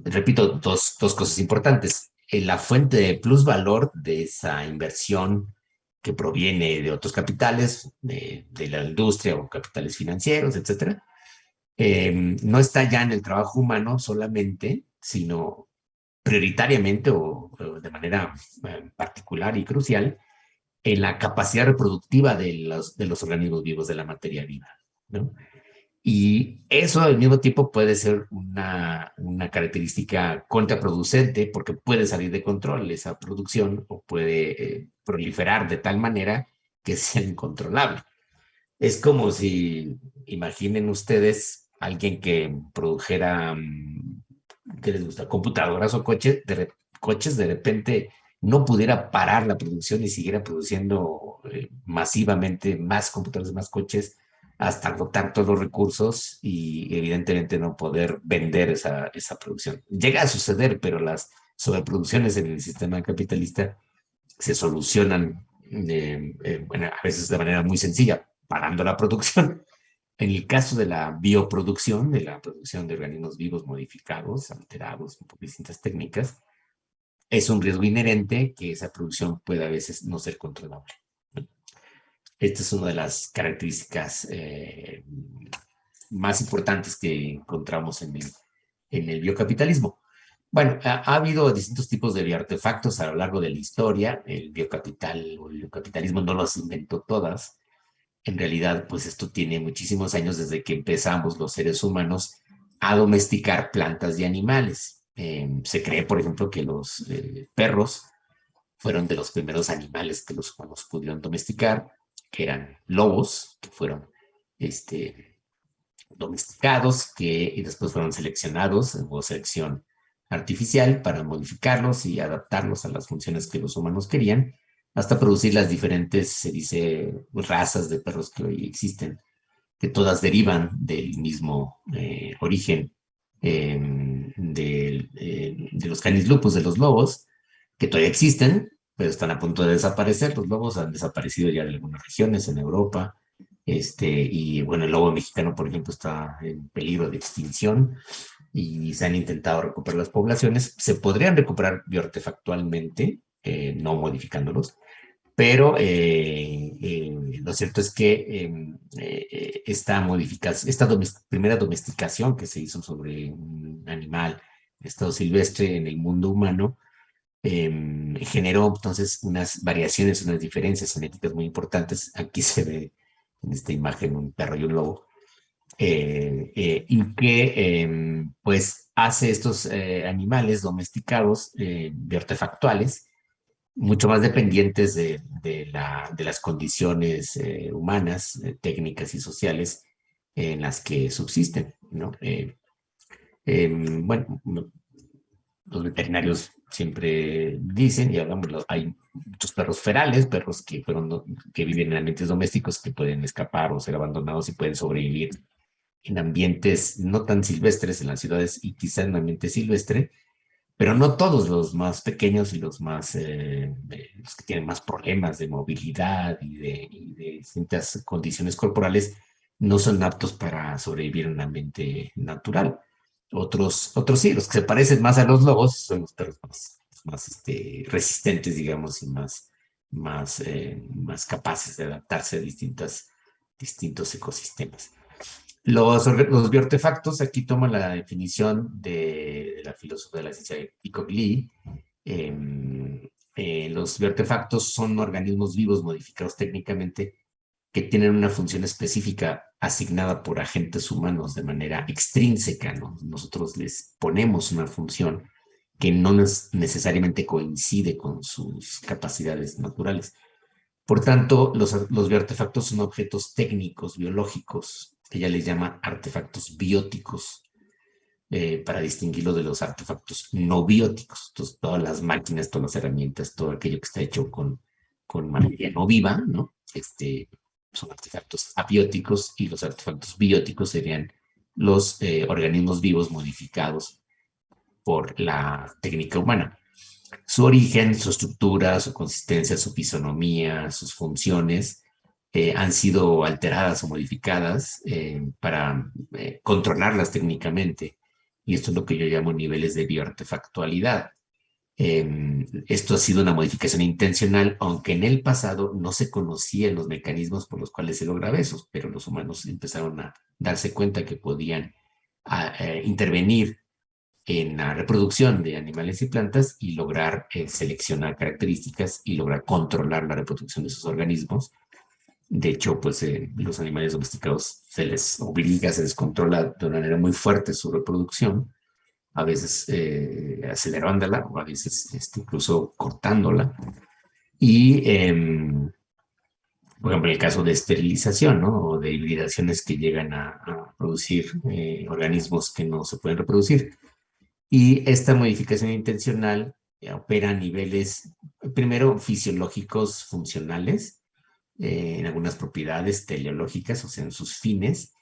B: Repito, dos cosas importantes. La fuente de plusvalor de esa inversión que proviene de otros capitales, de la industria o capitales financieros, etcétera, no está ya en el trabajo humano solamente, sino prioritariamente o de manera particular y crucial en la capacidad reproductiva de los organismos vivos, de la materia viva, ¿no? Y eso al mismo tiempo puede ser una característica contraproducente porque puede salir de control esa producción o puede proliferar de tal manera que sea incontrolable. Es como si, imaginen ustedes, alguien que produjera, ¿qué les gusta? Computadoras o coches, de repente no pudiera parar la producción y siguiera produciendo masivamente más computadoras, más coches, hasta agotar todos los recursos y evidentemente no poder vender esa producción. Llega a suceder, pero las sobreproducciones en el sistema capitalista se solucionan, bueno, a veces de manera muy sencilla, parando la producción. En el caso de la bioproducción, de la producción de organismos vivos modificados, alterados por distintas técnicas, es un riesgo inherente que esa producción puede a veces no ser controlable. Esta es una de las características más importantes que encontramos en el biocapitalismo. Bueno, ha habido distintos tipos de bioartefactos a lo largo de la historia. El biocapital o el biocapitalismo no los inventó todas. En realidad, pues esto tiene muchísimos años desde que empezamos los seres humanos a domesticar plantas y animales. Se cree, por ejemplo, que los perros fueron de los primeros animales que los humanos pudieron domesticar, que eran lobos, que fueron domesticados, que y después fueron seleccionados, hubo selección artificial para modificarlos y adaptarlos a las funciones que los humanos querían, hasta producir las diferentes, se dice, razas de perros que hoy existen, que todas derivan del mismo origen de los canis lupus, de los lobos, que todavía existen, pero están a punto de desaparecer. Los lobos han desaparecido ya de algunas regiones en Europa, y bueno, el lobo mexicano, por ejemplo, está en peligro de extinción y se han intentado recuperar las poblaciones. Se podrían recuperar bioartefactualmente, no modificándolos, pero lo cierto es que esta primera domesticación que se hizo sobre un animal en estado silvestre en el mundo humano generó entonces unas variaciones, unas diferencias genéticas muy importantes. Aquí se ve en esta imagen un perro y un lobo, y que pues hace estos animales domesticados bioartefactuales mucho más dependientes de las condiciones humanas, técnicas y sociales en las que subsisten, ¿no? Bueno, los veterinarios siempre dicen, y hablamos, hay muchos perros ferales, perros que viven en ambientes domésticos que pueden escapar o ser abandonados y pueden sobrevivir en ambientes no tan silvestres en las ciudades y quizá en un ambiente silvestre, pero no todos. Los más pequeños y los que tienen más problemas de movilidad y de distintas condiciones corporales no son aptos para sobrevivir en un ambiente natural. Otros sí, los que se parecen más a los lobos son los perros más resistentes, digamos, y más capaces de adaptarse a distintos ecosistemas. Los bioartefactos, aquí toman la definición de la filósofa de la ciencia de Peacock Lee. Los bioartefactos son organismos vivos modificados técnicamente que tienen una función específica asignada por agentes humanos de manera extrínseca, ¿no? Nosotros les ponemos una función que no necesariamente coincide con sus capacidades naturales. Por tanto, los bioartefactos son objetos técnicos, biológicos, que ella les llama artefactos bióticos, para distinguirlo de los artefactos no bióticos. Entonces, todas las máquinas, todas las herramientas, todo aquello que está hecho con materia no viva, ¿no? Son artefactos abióticos, y los artefactos bióticos serían los organismos vivos modificados por la técnica humana. Su origen, su estructura, su consistencia, su fisonomía, sus funciones han sido alteradas o modificadas para controlarlas técnicamente. Y esto es lo que yo llamo niveles de bioartefactualidad. Esto ha sido una modificación intencional, aunque en el pasado no se conocían los mecanismos por los cuales se logra eso, pero los humanos empezaron a darse cuenta que podían intervenir en la reproducción de animales y plantas y lograr seleccionar características y lograr controlar la reproducción de esos organismos. De hecho, pues los animales domesticados se les obliga, se les controla de una manera muy fuerte su reproducción, a veces acelerándola o a veces incluso cortándola. Y, por ejemplo, en el caso de esterilización, ¿no? O de hibridaciones que llegan a producir organismos que no se pueden reproducir. Y esta modificación intencional opera a niveles, primero, fisiológicos funcionales, en algunas propiedades teleológicas, o sea, en sus fines,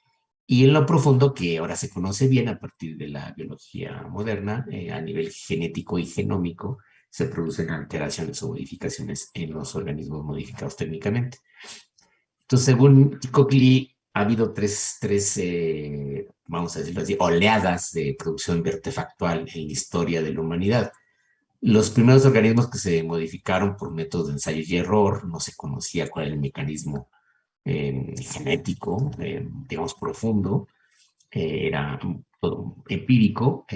B: y en lo profundo, que ahora se conoce bien a partir de la biología moderna, a nivel genético y genómico, se producen alteraciones o modificaciones en los organismos modificados técnicamente. Entonces, según Coakley, ha habido tres vamos a decirlo así, oleadas de producción artefactual en la historia de la humanidad. Los primeros organismos que se modificaron por métodos de ensayo y error, no se conocía cuál era el mecanismo genético, digamos, profundo, era todo empírico,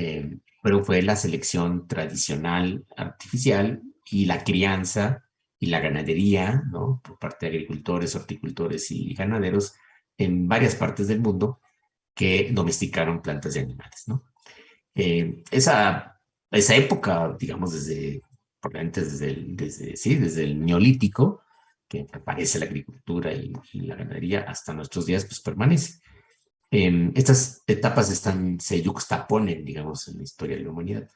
B: pero fue la selección tradicional artificial y la crianza y la ganadería, ¿no? Por parte de agricultores, horticultores y ganaderos en varias partes del mundo que domesticaron plantas y animales, ¿no? Esa época, digamos, probablemente desde el Neolítico, que aparece la agricultura y la ganadería, hasta nuestros días, pues permanece. Estas etapas se yuxtaponen, digamos, en la historia de la humanidad.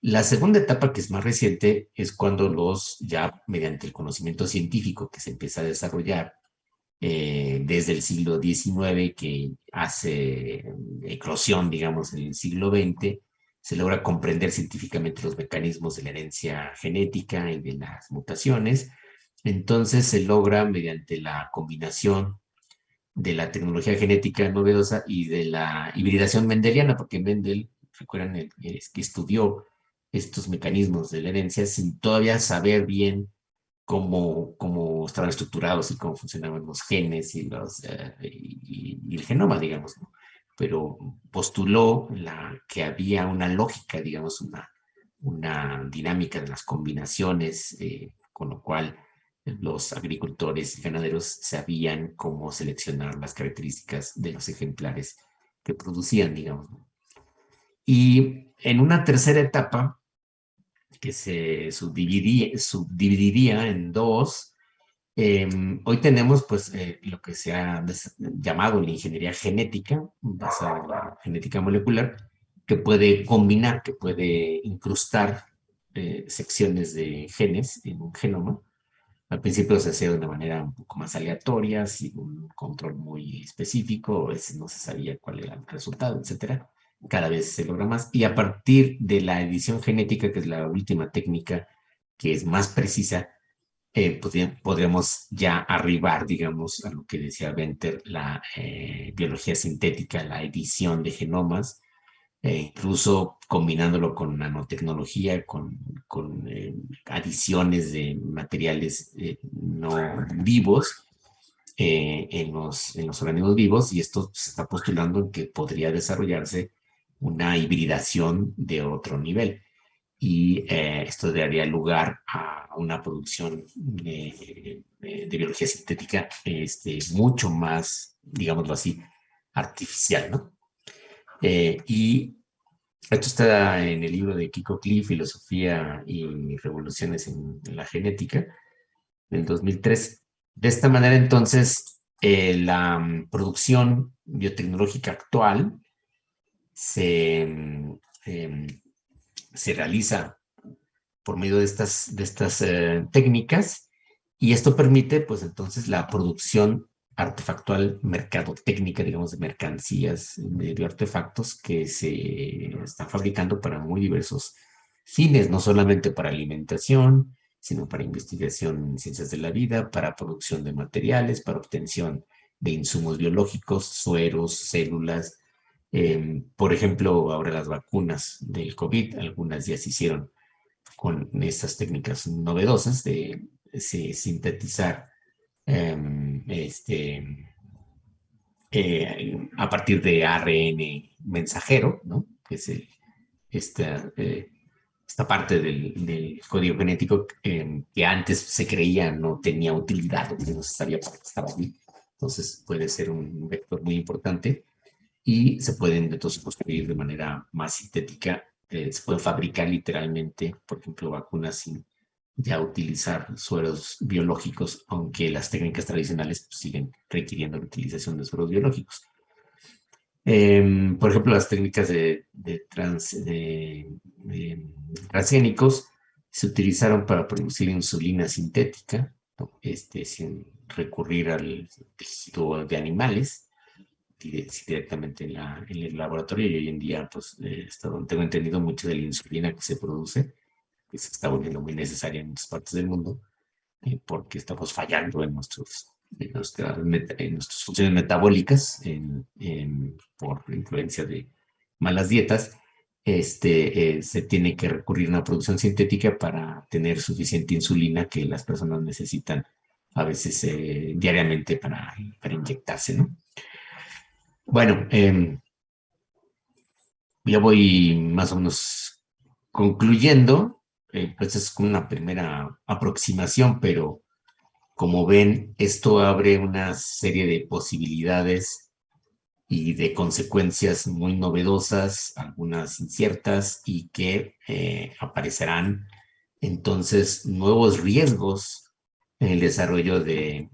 B: La segunda etapa, que es más reciente, es cuando ya mediante el conocimiento científico que se empieza a desarrollar desde el siglo XIX, que hace eclosión, digamos, en el siglo XX, se logra comprender científicamente los mecanismos de la herencia genética y de las mutaciones. Entonces se logra, mediante la combinación de la tecnología genética novedosa y de la hibridación mendeliana, porque Mendel, recuerdan, es que estudió estos mecanismos de la herencia sin todavía saber bien cómo estaban estructurados y cómo funcionaban los genes y el genoma, digamos, ¿no? Pero postuló que había una lógica, digamos, una dinámica de las combinaciones, con lo cual los agricultores y ganaderos sabían cómo seleccionar las características de los ejemplares que producían, digamos, ¿no? Y en una tercera etapa, que se subdividiría en dos, hoy tenemos pues lo que se ha llamado la ingeniería genética, basada en la genética molecular, que puede combinar, que puede incrustar secciones de genes en un genoma. Al principio se hacía de una manera un poco más aleatoria, sin un control muy específico, a veces no se sabía cuál era el resultado, etcétera. Cada vez se logra más. Y a partir de la edición genética, que es la última técnica que es más precisa, podríamos ya arribar, digamos, a lo que decía Venter, la biología sintética, la edición de genomas, incluso combinándolo con nanotecnología, con adiciones de materiales no vivos en los organismos vivos, y esto se está postulando en que podría desarrollarse una hibridación de otro nivel. Y esto daría lugar a una producción de biología sintética mucho más, digámoslo así, artificial, ¿no? Y Esto está en el libro de Kiko Klee, Filosofía y Revoluciones en la Genética, del 2003. De esta manera, entonces, la producción biotecnológica actual se, em, se realiza por medio de estas técnicas, y esto permite, pues entonces, la producción artefactual mercadotécnica, digamos, de mercancías, de bioartefactos que se están fabricando para muy diversos fines, no solamente para alimentación, sino para investigación en ciencias de la vida, para producción de materiales, para obtención de insumos biológicos, sueros, células. Por ejemplo, ahora las vacunas del COVID, algunas ya se hicieron con estas técnicas novedosas de sintetizar a partir de ARN mensajero, ¿no? Que es esta parte del código genético que antes se creía no tenía utilidad, o que no se sabía para qué estaba ahí. Entonces puede ser un vector muy importante y se pueden entonces construir de manera más sintética. Se pueden fabricar literalmente, por ejemplo, vacunas sin ya utilizar sueros biológicos, aunque las técnicas tradicionales pues, siguen requiriendo la utilización de sueros biológicos. Por ejemplo, las técnicas de transgénicos se utilizaron para producir insulina sintética, ¿no? Sin recurrir al tejido de animales, directamente en el laboratorio. Y hoy en día, pues, tengo entendido mucho de la insulina que se produce, que se está volviendo muy necesaria en muchas partes del mundo, porque estamos fallando en nuestras funciones metabólicas por influencia de malas dietas. Se tiene que recurrir a una producción sintética para tener suficiente insulina que las personas necesitan a veces diariamente para inyectarse, ¿no? Bueno, ya voy más o menos concluyendo. Pues es como una primera aproximación, pero como ven, esto abre una serie de posibilidades y de consecuencias muy novedosas, algunas inciertas, y que aparecerán entonces nuevos riesgos en el desarrollo del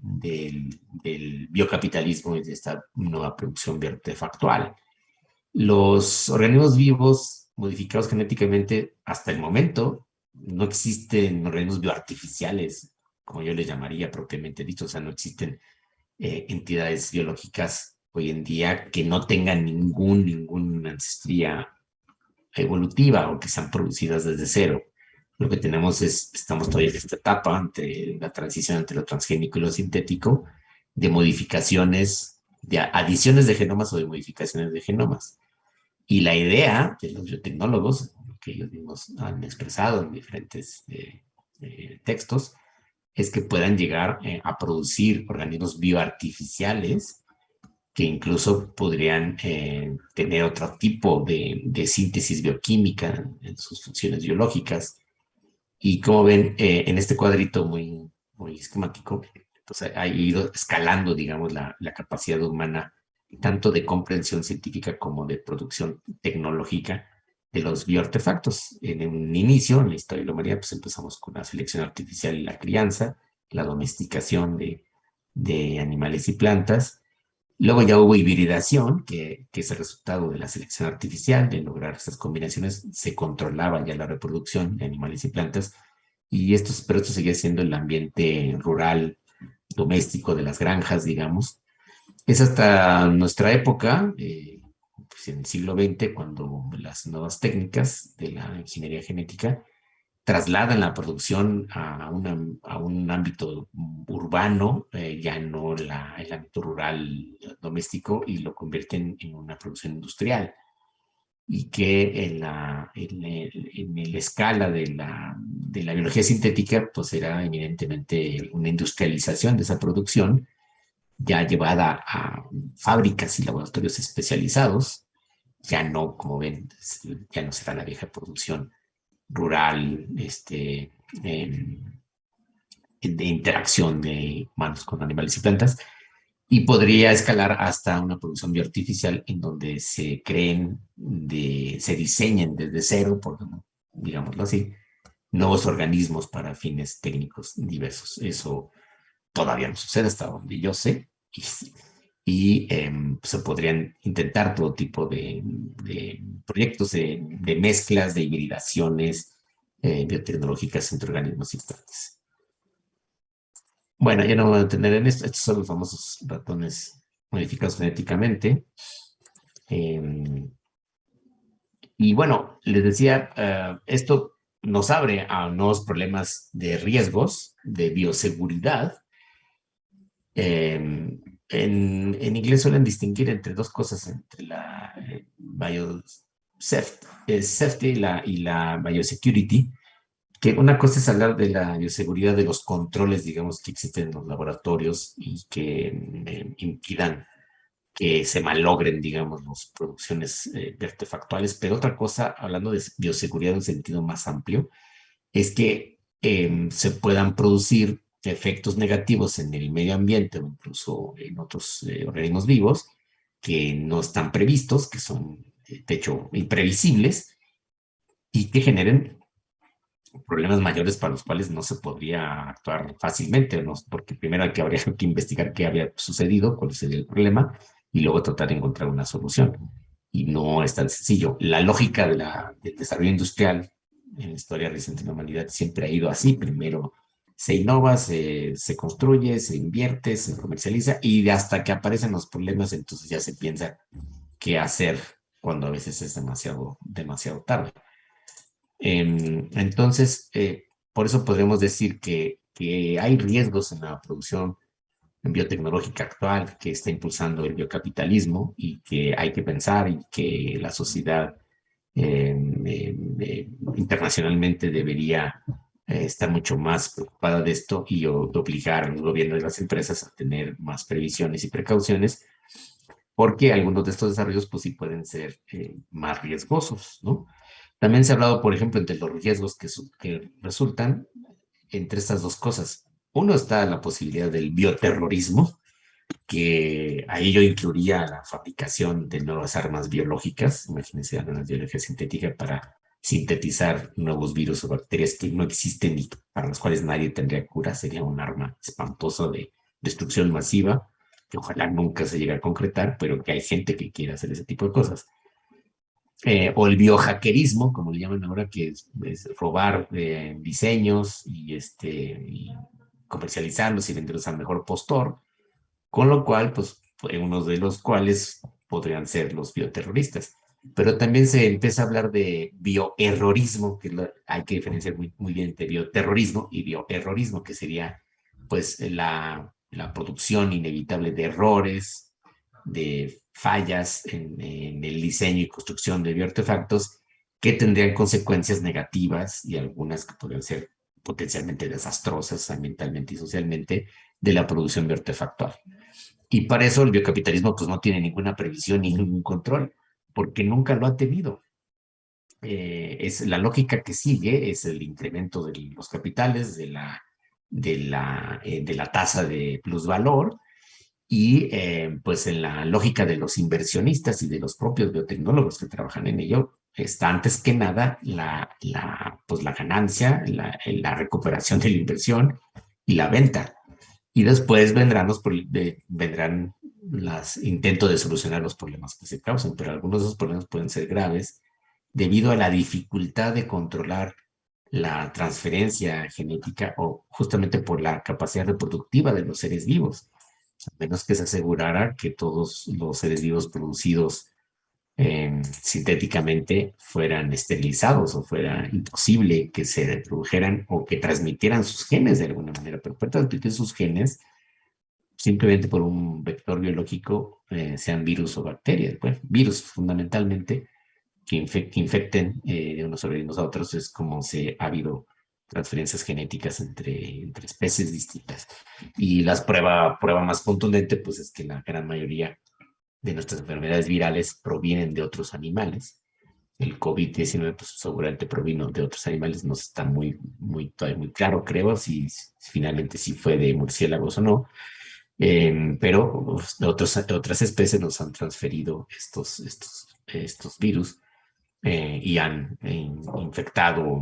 B: biocapitalismo y de esta nueva producción artefactual. Los organismos vivos modificados genéticamente, hasta el momento, no existen organismos bioartificiales, como yo les llamaría propiamente dicho. O sea, no existen entidades biológicas hoy en día que no tengan ninguna ancestría evolutiva o que sean producidas desde cero. Lo que tenemos estamos todavía en esta etapa, entre la transición entre lo transgénico y lo sintético, de modificaciones, de adiciones de genomas o de modificaciones de genomas. Y la idea de los biotecnólogos, que ellos mismos han expresado en diferentes textos, es que puedan llegar a producir organismos bioartificiales que incluso podrían tener otro tipo de síntesis bioquímica en sus funciones biológicas. Y como ven en este cuadrito muy esquemático, entonces ha ido escalando, digamos, la capacidad humana, tanto de comprensión científica como de producción tecnológica de los bioartefactos. En un inicio, en la historia de la humanidad, pues empezamos con la selección artificial y la crianza, la domesticación de animales y plantas. Luego ya hubo hibridación, que es el resultado de la selección artificial, de lograr estas combinaciones. Se controlaba ya la reproducción de animales y plantas, pero esto seguía siendo el ambiente rural, doméstico de las granjas, digamos. Es hasta nuestra época, pues en el siglo XX, cuando las nuevas técnicas de la ingeniería genética trasladan la producción a un ámbito urbano, ya no el ámbito rural doméstico, y lo convierten en una producción industrial. Y que en la escala de la biología sintética, pues era evidentemente una industrialización de esa producción, ya llevada a fábricas y laboratorios especializados. Ya no, como ven, ya no será la vieja producción rural, de interacción de humanos con animales y plantas, y podría escalar hasta una producción bioartificial en donde se diseñen desde cero, digámoslo así, nuevos organismos para fines técnicos diversos. Eso todavía no sucede hasta donde yo sé. Se podrían intentar todo tipo de proyectos de mezclas, de hibridaciones biotecnológicas entre organismos diferentes. Bueno, ya no me voy a detener en esto. Estos son los famosos ratones modificados genéticamente. Eh, y bueno, les decía, esto nos abre a nuevos problemas de riesgos, de bioseguridad. En inglés suelen distinguir entre dos cosas, entre la safety y la biosecurity, que una cosa es hablar de la bioseguridad de los controles, digamos, que existen en los laboratorios y que impidan que se malogren, digamos, las producciones de artefactuales, pero otra cosa, hablando de bioseguridad en un sentido más amplio, es que se puedan producir efectos negativos en el medio ambiente o incluso en otros organismos vivos que no están previstos, que son de hecho imprevisibles y que generen problemas mayores para los cuales no se podría actuar fácilmente, ¿no? Porque primero habría que investigar qué había sucedido, cuál sería el problema, y luego tratar de encontrar una solución. Y no es tan sencillo. La lógica del desarrollo industrial en la historia reciente de la humanidad siempre ha ido así. Primero se innova, se construye, se invierte, se comercializa, y hasta que aparecen los problemas, entonces ya se piensa qué hacer cuando a veces es demasiado tarde. Entonces, por eso podemos decir que hay riesgos en la producción biotecnológica actual que está impulsando el biocapitalismo y que hay que pensar y que la sociedad internacionalmente debería estar mucho más preocupada de esto y obligar al gobierno y las empresas a tener más previsiones y precauciones, porque algunos de estos desarrollos pues sí pueden ser más riesgosos, ¿no? También se ha hablado, por ejemplo, entre los riesgos que resultan entre estas dos cosas. Uno está la posibilidad del bioterrorismo, que ahí yo incluiría la fabricación de nuevas armas biológicas, imagínense armas biológicas sintéticas para sintetizar nuevos virus o bacterias que no existen y para las cuales nadie tendría cura. Sería un arma espantosa de destrucción masiva, que ojalá nunca se llegue a concretar, pero que hay gente que quiere hacer ese tipo de cosas. O el biohackerismo, como le llaman ahora, que es robar diseños y comercializarlos y venderlos al mejor postor, con lo cual, pues, uno de los cuales podrían ser los bioterroristas. Pero también se empieza a hablar de bioerrorismo, hay que diferenciar muy bien entre bioterrorismo y bioerrorismo, que sería, pues, la producción inevitable de errores, de fallas en el diseño y construcción de bioartefactos que tendrían consecuencias negativas y algunas que podrían ser potencialmente desastrosas ambientalmente y socialmente de la producción bioartefactual. Y para eso el biocapitalismo pues no tiene ninguna previsión ni ningún control, porque nunca lo ha tenido. Es la lógica que sigue es el incremento de los capitales, de la tasa de plusvalor, y pues en la lógica de los inversionistas y de los propios biotecnólogos que trabajan en ello, está antes que nada pues la ganancia, la recuperación de la inversión y la venta. Y después vendrán los intentos de solucionar los problemas que se causan, pero algunos de esos problemas pueden ser graves debido a la dificultad de controlar la transferencia genética o justamente por la capacidad reproductiva de los seres vivos, a menos que se asegurara que todos los seres vivos producidos sintéticamente fueran esterilizados o fuera imposible que se reprodujeran o que transmitieran sus genes de alguna manera, pero para transmitir sus genes simplemente por un vector biológico, sean virus o bacterias. Bueno, virus fundamentalmente que infecten de unos organismos a otros, es como se ha habido transferencias genéticas entre especies distintas. Y la prueba más contundente, pues es que la gran mayoría de nuestras enfermedades virales provienen de otros animales. El COVID-19 pues, seguramente provino de otros animales, no está todavía muy claro, creo, si finalmente sí fue de murciélagos o no, Pero otras especies nos han transferido estos virus y han infectado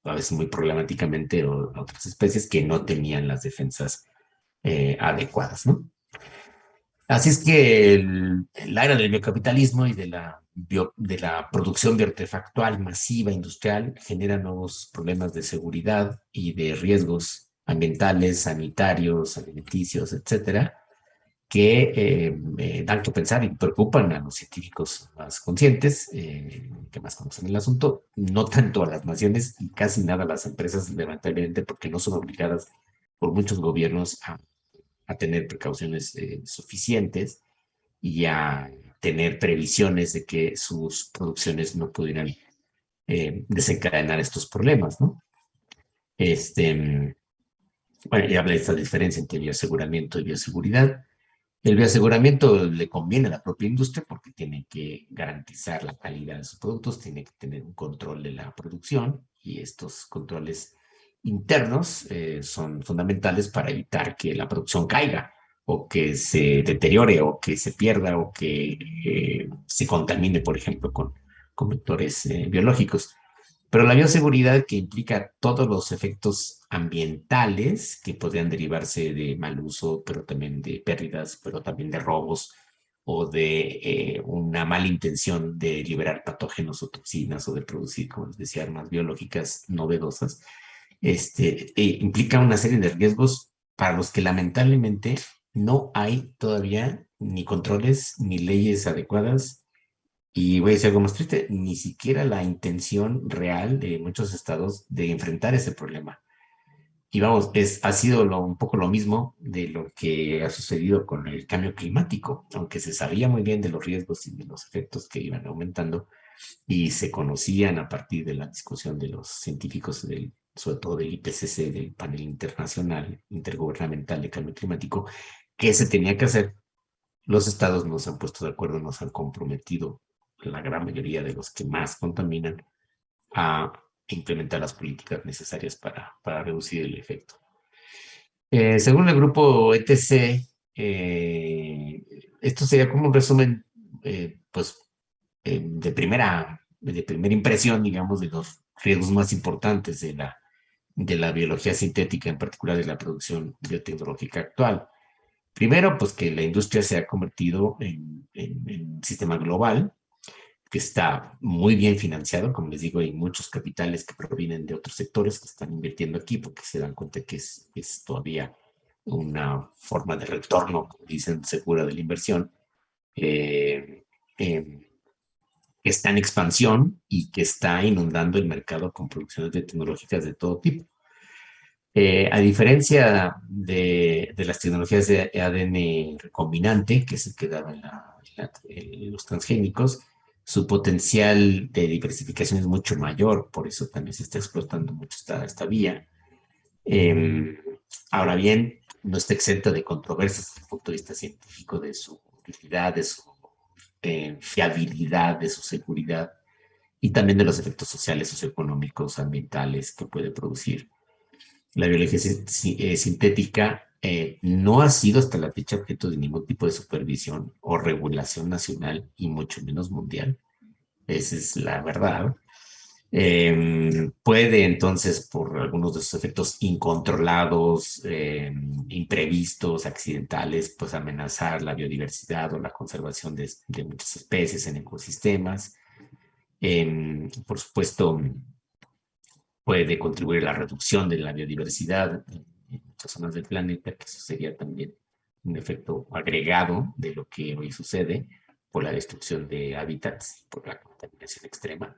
B: a veces muy problemáticamente a otras especies que no tenían las defensas adecuadas, ¿no? Así es que la era del biocapitalismo y de la producción bioartefactual masiva industrial genera nuevos problemas de seguridad y de riesgos ambientales, sanitarios, alimenticios, etcétera, que dan que pensar y preocupan a los científicos más conscientes, que más conocen el asunto, no tanto a las naciones y casi nada a las empresas, lamentablemente, porque no son obligadas por muchos gobiernos a tener precauciones suficientes y a tener previsiones de que sus producciones no pudieran desencadenar estos problemas, ¿no? Este, bueno, ya hablé de esta diferencia entre bioaseguramiento y bioseguridad. El bioaseguramiento le conviene a la propia industria porque tiene que garantizar la calidad de sus productos, tiene que tener un control de la producción y estos controles internos son fundamentales para evitar que la producción caiga o que se deteriore o que se pierda o que se contamine, por ejemplo, con vectores biológicos. Pero la bioseguridad que implica todos los efectos ambientales que podrían derivarse de mal uso, pero también de pérdidas, pero también de robos o de una mala intención de liberar patógenos o toxinas o de producir, como les decía, armas biológicas novedosas, implica una serie de riesgos para los que lamentablemente no hay todavía ni controles ni leyes adecuadas y voy a decir algo más triste, ni siquiera la intención real de muchos estados de enfrentar ese problema. Y vamos, ha sido un poco lo mismo de lo que ha sucedido con el cambio climático, aunque se sabía muy bien de los riesgos y de los efectos que iban aumentando y se conocían a partir de la discusión de los científicos, sobre todo del IPCC, del Panel Internacional Intergubernamental de Cambio Climático, qué se tenía que hacer. Los estados no se han puesto de acuerdo, no se han comprometido, la gran mayoría de los que más contaminan, a implementar las políticas necesarias para reducir el efecto. Según el grupo ETC, esto sería como un resumen, pues, de primera impresión, digamos, de los riesgos más importantes de la biología sintética, en particular de la producción biotecnológica actual. Primero, pues que la industria se ha convertido en un sistema global que está muy bien financiado. Como les digo, hay muchos capitales que provienen de otros sectores que están invirtiendo aquí porque se dan cuenta que es todavía una forma de retorno, como dicen, segura de la inversión, eh, eh, que está en expansión y que está inundando el mercado con producciones de tecnológicas de todo tipo. A diferencia de las tecnologías de ADN recombinante, que es el que daban los transgénicos, su potencial de diversificación es mucho mayor, por eso también se está explotando mucho esta vía. Eh, Ahora bien, no está exenta de controversias desde el punto de vista científico, de su utilidad, de su fiabilidad, de su seguridad y también de los efectos sociales, socioeconómicos, ambientales que puede producir. La biología sintética no ha sido hasta la fecha objeto de ningún tipo de supervisión o regulación nacional y mucho menos mundial. Esa es la verdad. Puede entonces, por algunos de sus efectos incontrolados, imprevistos, accidentales, pues amenazar la biodiversidad o la conservación de muchas especies en ecosistemas. Por supuesto, puede contribuir a la reducción de la biodiversidad en muchas zonas del planeta, que eso sería también un efecto agregado de lo que hoy sucede por la destrucción de hábitats, por la contaminación extrema.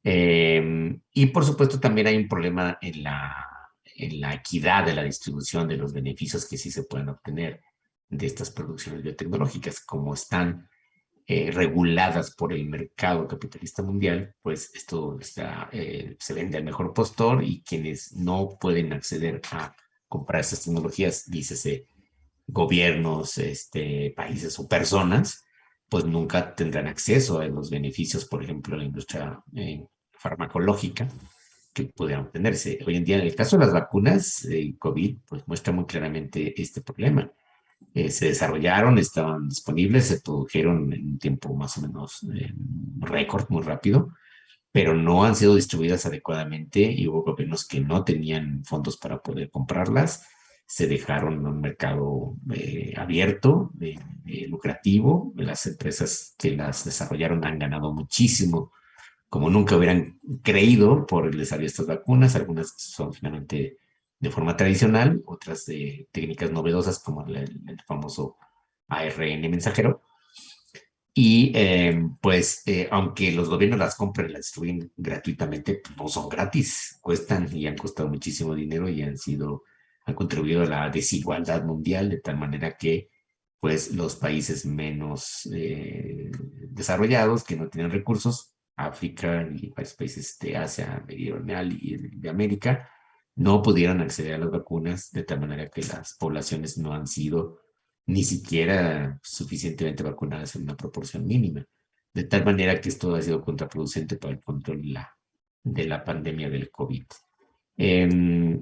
B: Y por supuesto también hay un problema en la equidad de la distribución de los beneficios que sí se pueden obtener de estas producciones biotecnológicas, como están reguladas por el mercado capitalista mundial, pues esto se vende al mejor postor y quienes no pueden acceder a comprar estas tecnologías, dícese gobiernos, países o personas, pues nunca tendrán acceso a los beneficios, por ejemplo, a la industria farmacológica que pudieran obtenerse. Hoy en día, en el caso de las vacunas COVID, pues muestra muy claramente este problema. se desarrollaron, estaban disponibles, se produjeron en un tiempo más o menos récord, muy rápido, pero no han sido distribuidas adecuadamente y hubo gobiernos que no tenían fondos para poder comprarlas. Se dejaron en un mercado abierto, lucrativo. Las empresas que las desarrollaron han ganado muchísimo, como nunca hubieran creído por el desarrollo de estas vacunas. Algunas son finalmente de forma tradicional, otras de técnicas novedosas como el famoso ARN mensajero. Y aunque los gobiernos las compren y las distribuyen gratuitamente, pues no son gratis, cuestan y han costado muchísimo dinero y han contribuido a la desigualdad mundial de tal manera que pues los países menos desarrollados, que no tienen recursos, África y varios países de Asia Meridional y de América, no pudieron acceder a las vacunas de tal manera que las poblaciones no han sido ni siquiera suficientemente vacunadas en una proporción mínima. De tal manera que esto ha sido contraproducente para el control de la pandemia del COVID. Eh,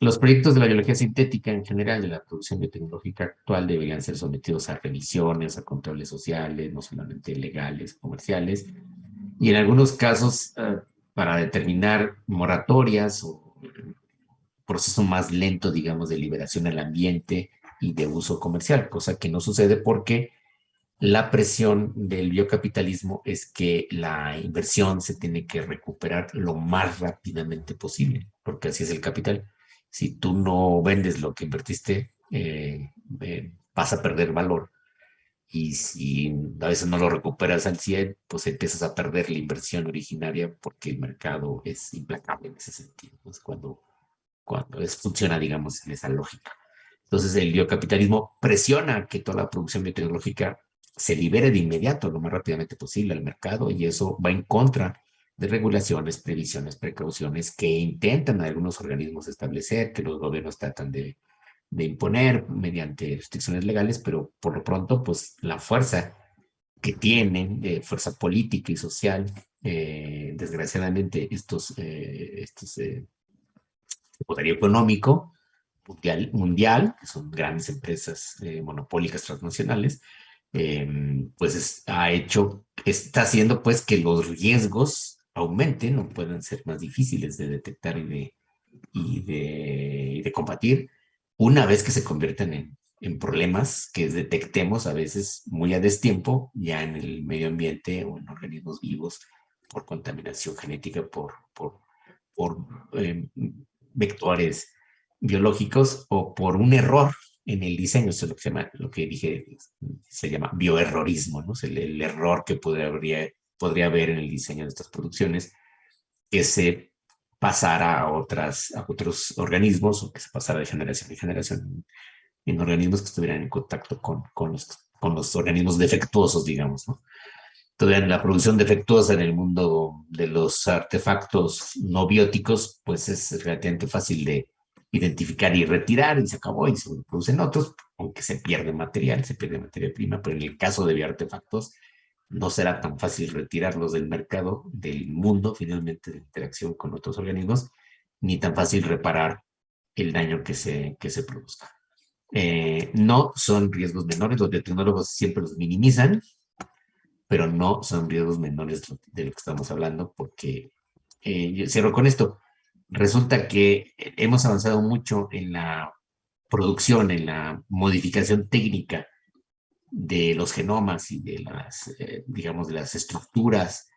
B: los proyectos de la biología sintética en general, de la producción biotecnológica actual, deberían ser sometidos a revisiones, a controles sociales, no solamente legales, comerciales, y en algunos casos para determinar moratorias o proceso más lento, digamos, de liberación al ambiente y de uso comercial, cosa que no sucede porque la presión del biocapitalismo es que la inversión se tiene que recuperar lo más rápidamente posible, porque así es el capital. Si tú no vendes lo que invertiste, vas a perder valor. Y si a veces no lo recuperas al 100, pues empiezas a perder la inversión originaria porque el mercado es implacable en ese sentido. Es cuando funciona, digamos, en esa lógica. Entonces, el biocapitalismo presiona que toda la producción biotecnológica se libere de inmediato, lo más rápidamente posible al mercado, y eso va en contra de regulaciones, previsiones, precauciones que intentan algunos organismos establecer, que los gobiernos tratan de imponer mediante restricciones legales, pero por lo pronto, pues la fuerza que tienen, fuerza política y social, desgraciadamente, el poderío económico mundial, que son grandes empresas monopólicas transnacionales, está haciendo pues que los riesgos aumenten o puedan ser más difíciles de detectar y de combatir una vez que se conviertan en problemas que detectemos a veces muy a destiempo ya en el medio ambiente o en organismos vivos por contaminación genética, por vectores biológicos o por un error en el diseño. Eso es lo que se llama, lo que dije, se llama bioerrorismo, ¿no? El error que podría haber en el diseño de estas producciones que se pasara a otros organismos o que se pasara de generación en generación en organismos que estuvieran en contacto con los organismos defectuosos, digamos, ¿no? Todavía la producción defectuosa en el mundo de los artefactos no bióticos, pues es relativamente fácil de identificar y retirar y se acabó y se producen otros, aunque se pierde material, se pierde materia prima, pero en el caso de bioartefactos no será tan fácil retirarlos del mercado, del mundo, finalmente, de interacción con otros organismos, ni tan fácil reparar el daño que se produzca. No son riesgos menores, los biotecnólogos siempre los minimizan, pero no son riesgos menores de lo que estamos hablando, porque yo cierro con esto. Resulta que hemos avanzado mucho en la producción, en la modificación técnica de los genomas y de digamos, de las estructuras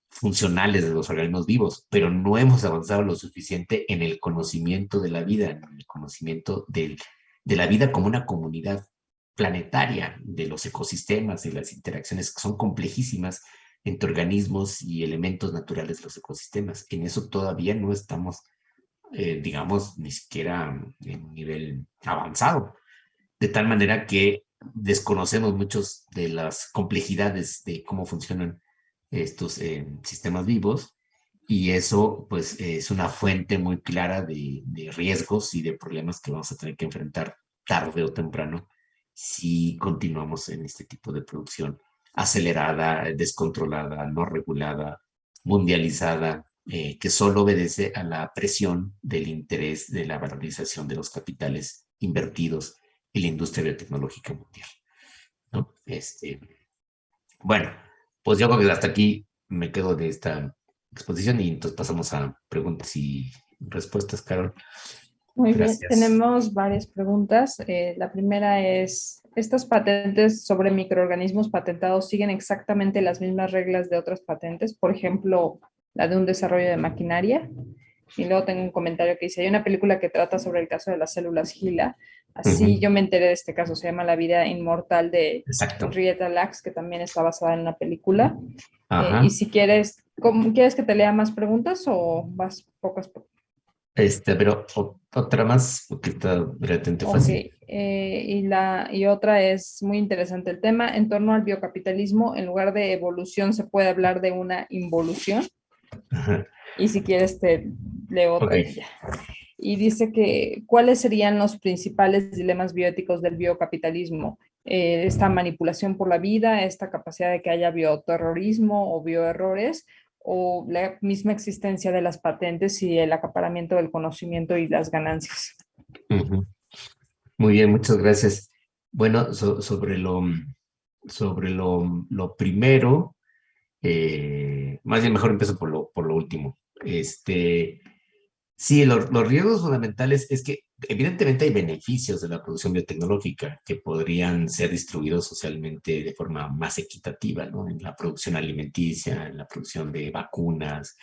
B: funcionales de los organismos vivos, pero no hemos avanzado lo suficiente en el conocimiento de la vida, en el conocimiento de la vida como una comunidad planetaria, de los ecosistemas y las interacciones que son complejísimas entre organismos y elementos naturales de los ecosistemas. En eso todavía no estamos, digamos, ni siquiera en un nivel avanzado, de tal manera que desconocemos muchas de las complejidades de cómo funcionan estos sistemas vivos y eso pues es una fuente muy clara de riesgos y de problemas que vamos a tener que enfrentar tarde o temprano si continuamos en este tipo de producción acelerada, descontrolada, no regulada, mundializada, que solo obedece a la presión del interés de la valorización de los capitales invertidos y la industria biotecnológica mundial, ¿no? Bueno, pues yo creo que hasta aquí me quedo de esta exposición y entonces pasamos a preguntas y respuestas, Carol.
A: Muy bien,
B: Gracias.
A: tenemos varias preguntas. La primera es, ¿estas patentes sobre microorganismos patentados siguen exactamente las mismas reglas de otras patentes? Por ejemplo, la de un desarrollo de maquinaria. Y luego tengo un comentario que dice, hay una película que trata sobre el caso de las células Gila. Así
B: Ujú.
A: yo me enteré de este caso, se llama La vida inmortal de
B: Exacto.
A: Henrietta Lacks, que también está basada en una película. Y
B: Ajá.
A: si quieres, ¿quieres que te lea más preguntas o vas pocas?
B: Pero otra más, porque está relativamente
A: Ok,
B: fácil.
A: y otra es muy interesante el tema. En torno al biocapitalismo, en lugar de evolución, se puede hablar de una involución.
B: Ajá.
A: Y si quieres, te leo otra y
B: Ok.
A: ya. Y dice que, ¿cuáles serían los principales dilemas bioéticos del biocapitalismo? Esta manipulación por la vida, esta capacidad de que haya bioterrorismo o bioerrores, o la misma existencia de las patentes y el acaparamiento del conocimiento y las ganancias.
B: Ujú. Muy bien, muchas gracias. Bueno, sobre lo primero, más bien mejor empiezo por lo último. Sí, los riesgos fundamentales es que evidentemente hay beneficios de la producción biotecnológica que podrían ser distribuidos socialmente de forma más equitativa, ¿no? En la producción alimenticia, en la producción de vacunas,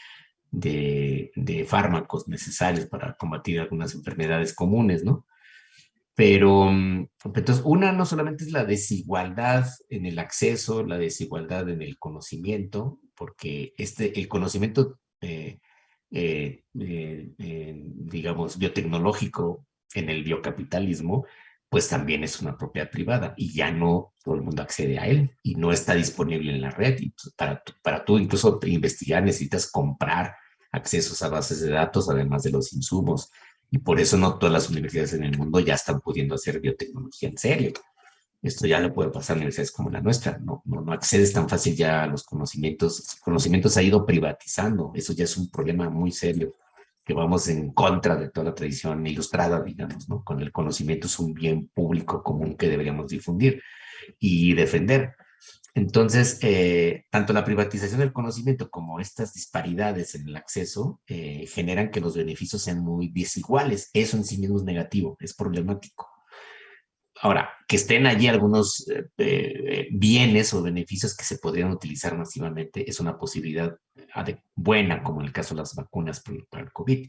B: de fármacos necesarios para combatir algunas enfermedades comunes, ¿no? Pero entonces, una no solamente es la desigualdad en el acceso, la desigualdad en el conocimiento, porque el conocimiento, digamos, biotecnológico en el biocapitalismo, pues también es una propiedad privada y ya no todo el mundo accede a él y no está disponible en la red. Y para tú incluso investigar necesitas comprar accesos a bases de datos, además de los insumos y por eso no todas las universidades en el mundo ya están pudiendo hacer biotecnología en serio. Esto ya le puede pasar a universidades como la nuestra. No accedes tan fácil ya a los conocimientos. Los conocimientos se ha ido privatizando. Eso ya es un problema muy serio que vamos en contra de toda la tradición ilustrada, digamos, ¿no? Con el conocimiento es un bien público común que deberíamos difundir y defender. Entonces, tanto la privatización del conocimiento como estas disparidades en el acceso generan que los beneficios sean muy desiguales. Eso en sí mismo es negativo, es problemático. Ahora, que estén allí algunos bienes o beneficios que se podrían utilizar masivamente es una posibilidad buena, como en el caso de las vacunas para el COVID,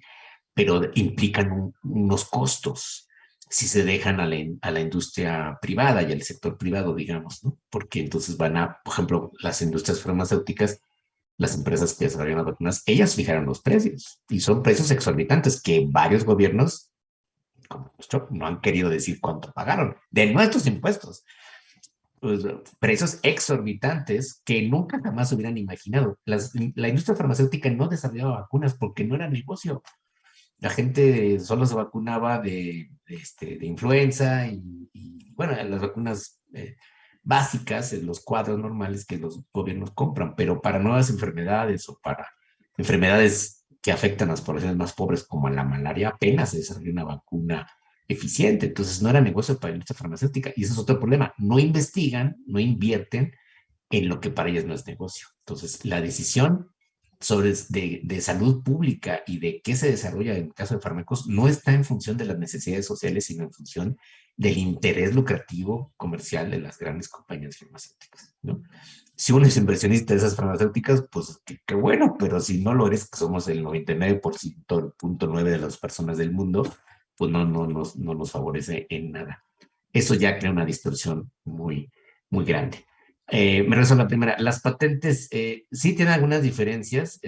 B: pero implican unos costos si se dejan a la industria privada y al sector privado, digamos, ¿no? Porque entonces por ejemplo, las industrias farmacéuticas, las empresas que desarrollan las vacunas, ellas fijaron los precios y son precios exorbitantes que varios gobiernos, como nuestro, no han querido decir cuánto pagaron de nuestros impuestos. Pues, precios exorbitantes que nunca jamás hubieran imaginado. La industria farmacéutica no desarrollaba vacunas porque no era negocio. La gente solo se vacunaba de influenza bueno, las vacunas básicas, los cuadros normales que los gobiernos compran, pero para nuevas enfermedades o para enfermedades que afectan a las poblaciones más pobres como la malaria, apenas se desarrolló una vacuna eficiente. Entonces no era negocio para la industria farmacéutica y ese es otro problema. No investigan, no invierten en lo que para ellas no es negocio. Entonces la decisión de salud pública y de qué se desarrolla en el caso de fármacos no está en función de las necesidades sociales, sino en función del interés lucrativo comercial de las grandes compañías farmacéuticas, ¿no? Si uno es inversionista de esas farmacéuticas, pues qué bueno, pero si no lo eres, que somos el 99.9 de las personas del mundo, pues no nos favorece en nada. Eso ya crea una distorsión muy, muy grande. Me regreso a la primera. Las patentes sí tienen algunas diferencias,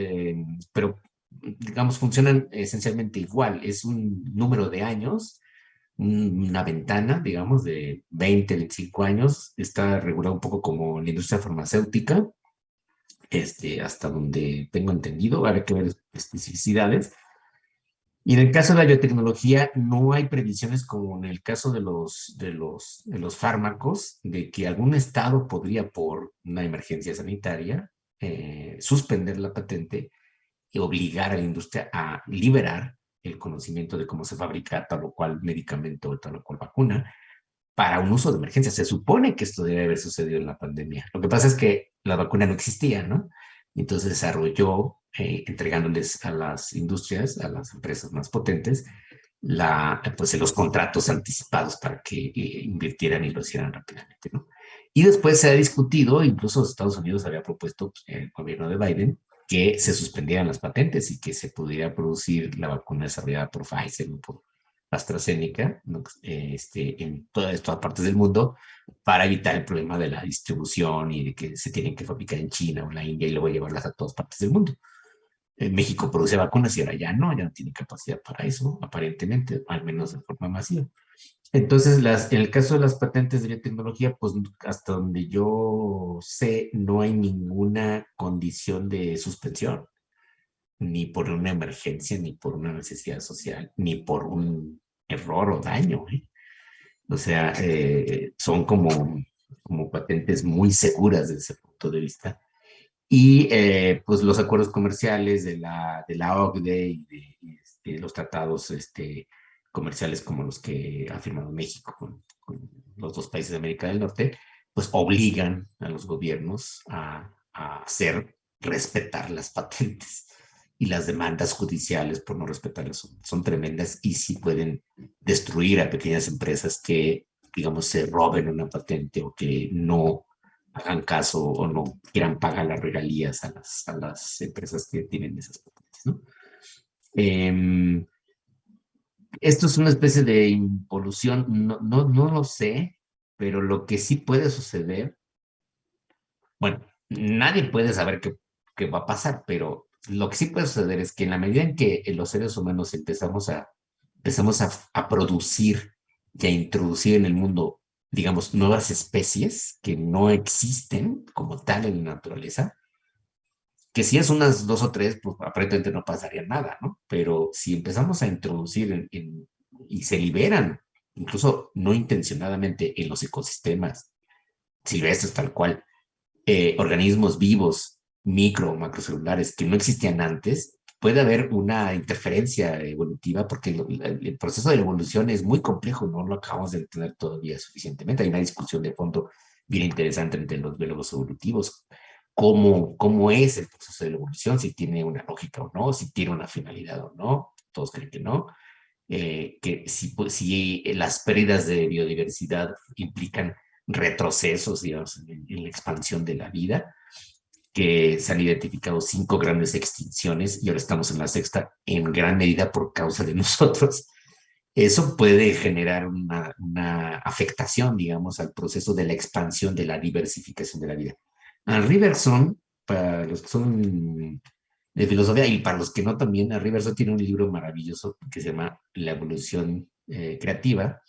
B: pero digamos funcionan esencialmente igual. Es un número de años, una ventana, digamos, de 20, 25 años. Está regulado un poco como la industria farmacéutica, hasta donde tengo entendido. Habrá que ver especificidades. Y en el caso de la biotecnología, no hay previsiones como en el caso de los fármacos, de que algún estado podría, por una emergencia sanitaria, suspender la patente y obligar a la industria a liberar el conocimiento de cómo se fabrica tal o cual medicamento o tal o cual vacuna, para un uso de emergencia. Se supone que esto debe haber sucedido en la pandemia. Lo que pasa es que la vacuna no existía, ¿no? Entonces desarrolló, entregándoles a las industrias, a las empresas más potentes, pues los contratos anticipados para que invirtieran y lo hicieran rápidamente, ¿no? Y después se ha discutido, incluso Estados Unidos había propuesto, pues, el gobierno de Biden, que se suspendieran las patentes y que se pudiera producir la vacuna desarrollada por Pfizer o por AstraZeneca, ¿no? En todas partes del mundo, para evitar el problema de la distribución y de que se tienen que fabricar en China o en la India y luego llevarlas a todas partes del mundo. México produce vacunas y ahora ya no tiene capacidad para eso, aparentemente, al menos de forma masiva. Entonces, en el caso de las patentes de biotecnología, pues hasta donde yo sé, no hay ninguna condición de suspensión, ni por una emergencia, ni por una necesidad social, ni por un error o daño, ¿eh? O sea, son como patentes muy seguras desde ese punto de vista. Y pues los acuerdos comerciales de la OCDE y los tratados comerciales como los que ha firmado México con los dos países de América del Norte, pues obligan a los gobiernos a hacer respetar las patentes. Y las demandas judiciales por no respetarlas son tremendas y sí pueden destruir a pequeñas empresas que, digamos, se roben una patente o que no hagan caso o no quieran pagar las regalías a las empresas que tienen esas patentes, ¿no? Eh, Esto es una especie de involución, no lo sé, pero lo que sí puede suceder, bueno, nadie puede saber qué va a pasar, pero lo que sí puede suceder es que en la medida en que los seres humanos empezamos a producir y a introducir en el mundo, digamos, nuevas especies que no existen como tal en la naturaleza, que si es unas dos o tres, pues aparentemente no pasaría nada, ¿no? Pero si empezamos a introducir y se liberan, incluso no intencionadamente en los ecosistemas silvestres tal cual, organismos vivos, micro o macrocelulares que no existían antes, puede haber una interferencia evolutiva porque el proceso de la evolución es muy complejo, no lo acabamos de entender todavía suficientemente. Hay una discusión de fondo bien interesante entre los biólogos evolutivos. ¿Cómo es el proceso de la evolución? Si tiene una lógica o no, si tiene una finalidad o no. Todos creen que no. Que si las pérdidas de biodiversidad implican retrocesos, digamos, en la expansión de la vida, que se han identificado 5 grandes extinciones y ahora estamos en la sexta, en gran medida por causa de nosotros. Eso puede generar una afectación, digamos, al proceso de la expansión de la diversificación de la vida. Henri Bergson, para los que son de filosofía y para los que no también, Henri Bergson tiene un libro maravilloso que se llama La evolución creativa,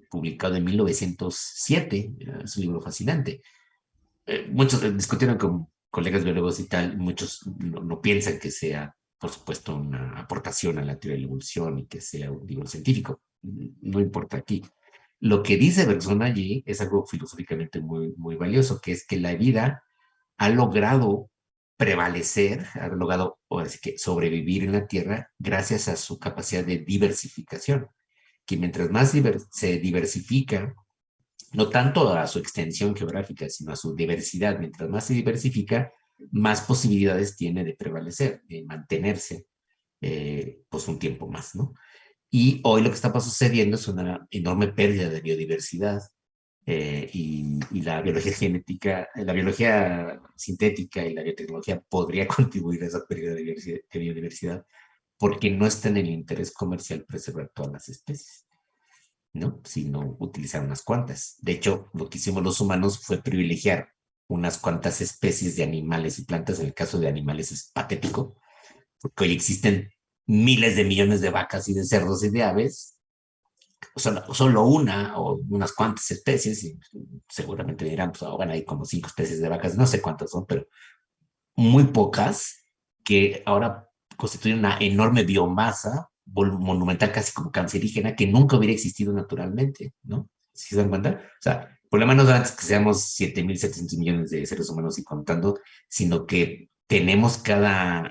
B: publicado en 1907. Es un libro fascinante. Muchos discutieron con colegas biólogos y tal, muchos no piensan que sea, por supuesto, una aportación a la teoría de la evolución y que sea un libro científico. No importa aquí. Lo que dice Bergson allí es algo filosóficamente muy, muy valioso, que es que la vida ha logrado prevalecer, ha logrado así que sobrevivir en la Tierra gracias a su capacidad de diversificación, que mientras más se diversifica, no tanto a su extensión geográfica, sino a su diversidad. Mientras más se diversifica, más posibilidades tiene de prevalecer, de mantenerse pues un tiempo más, ¿no? Y hoy lo que está sucediendo es una enorme pérdida de biodiversidad y la biología genética, la biología sintética y la biotecnología podría contribuir a esa pérdida de biodiversidad porque no está en el interés comercial preservar todas las especies, ¿no? Sino utilizar unas cuantas. De hecho, lo que hicimos los humanos fue privilegiar unas cuantas especies de animales y plantas. En el caso de animales es patético, porque hoy existen miles de millones de vacas y de cerdos y de aves, solo una o unas cuantas especies, y seguramente dirán, pues, bueno, hay como 5 especies de vacas, no sé cuántas son, pero muy pocas, que ahora constituyen una enorme biomasa monumental, casi como cancerígena, que nunca hubiera existido naturalmente, ¿no? ¿Sí se dan cuenta? O sea, el problema no es que seamos 7.700 millones de seres humanos y contando, sino que tenemos cada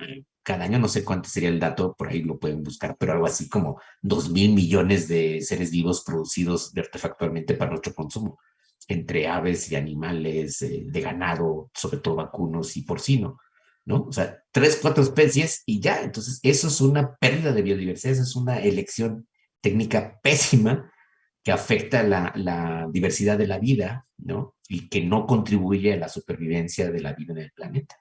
B: cada año, no sé cuánto sería el dato, por ahí lo pueden buscar, pero algo así como 2.000 millones de seres vivos producidos artefactualmente para nuestro consumo, entre aves y animales, de ganado, sobre todo vacunos y porcino, ¿no? O sea, 3, 4 especies y ya. Entonces, eso es una pérdida de biodiversidad, eso es una elección técnica pésima que afecta la diversidad de la vida, ¿no? Y que no contribuye a la supervivencia de la vida en el planeta.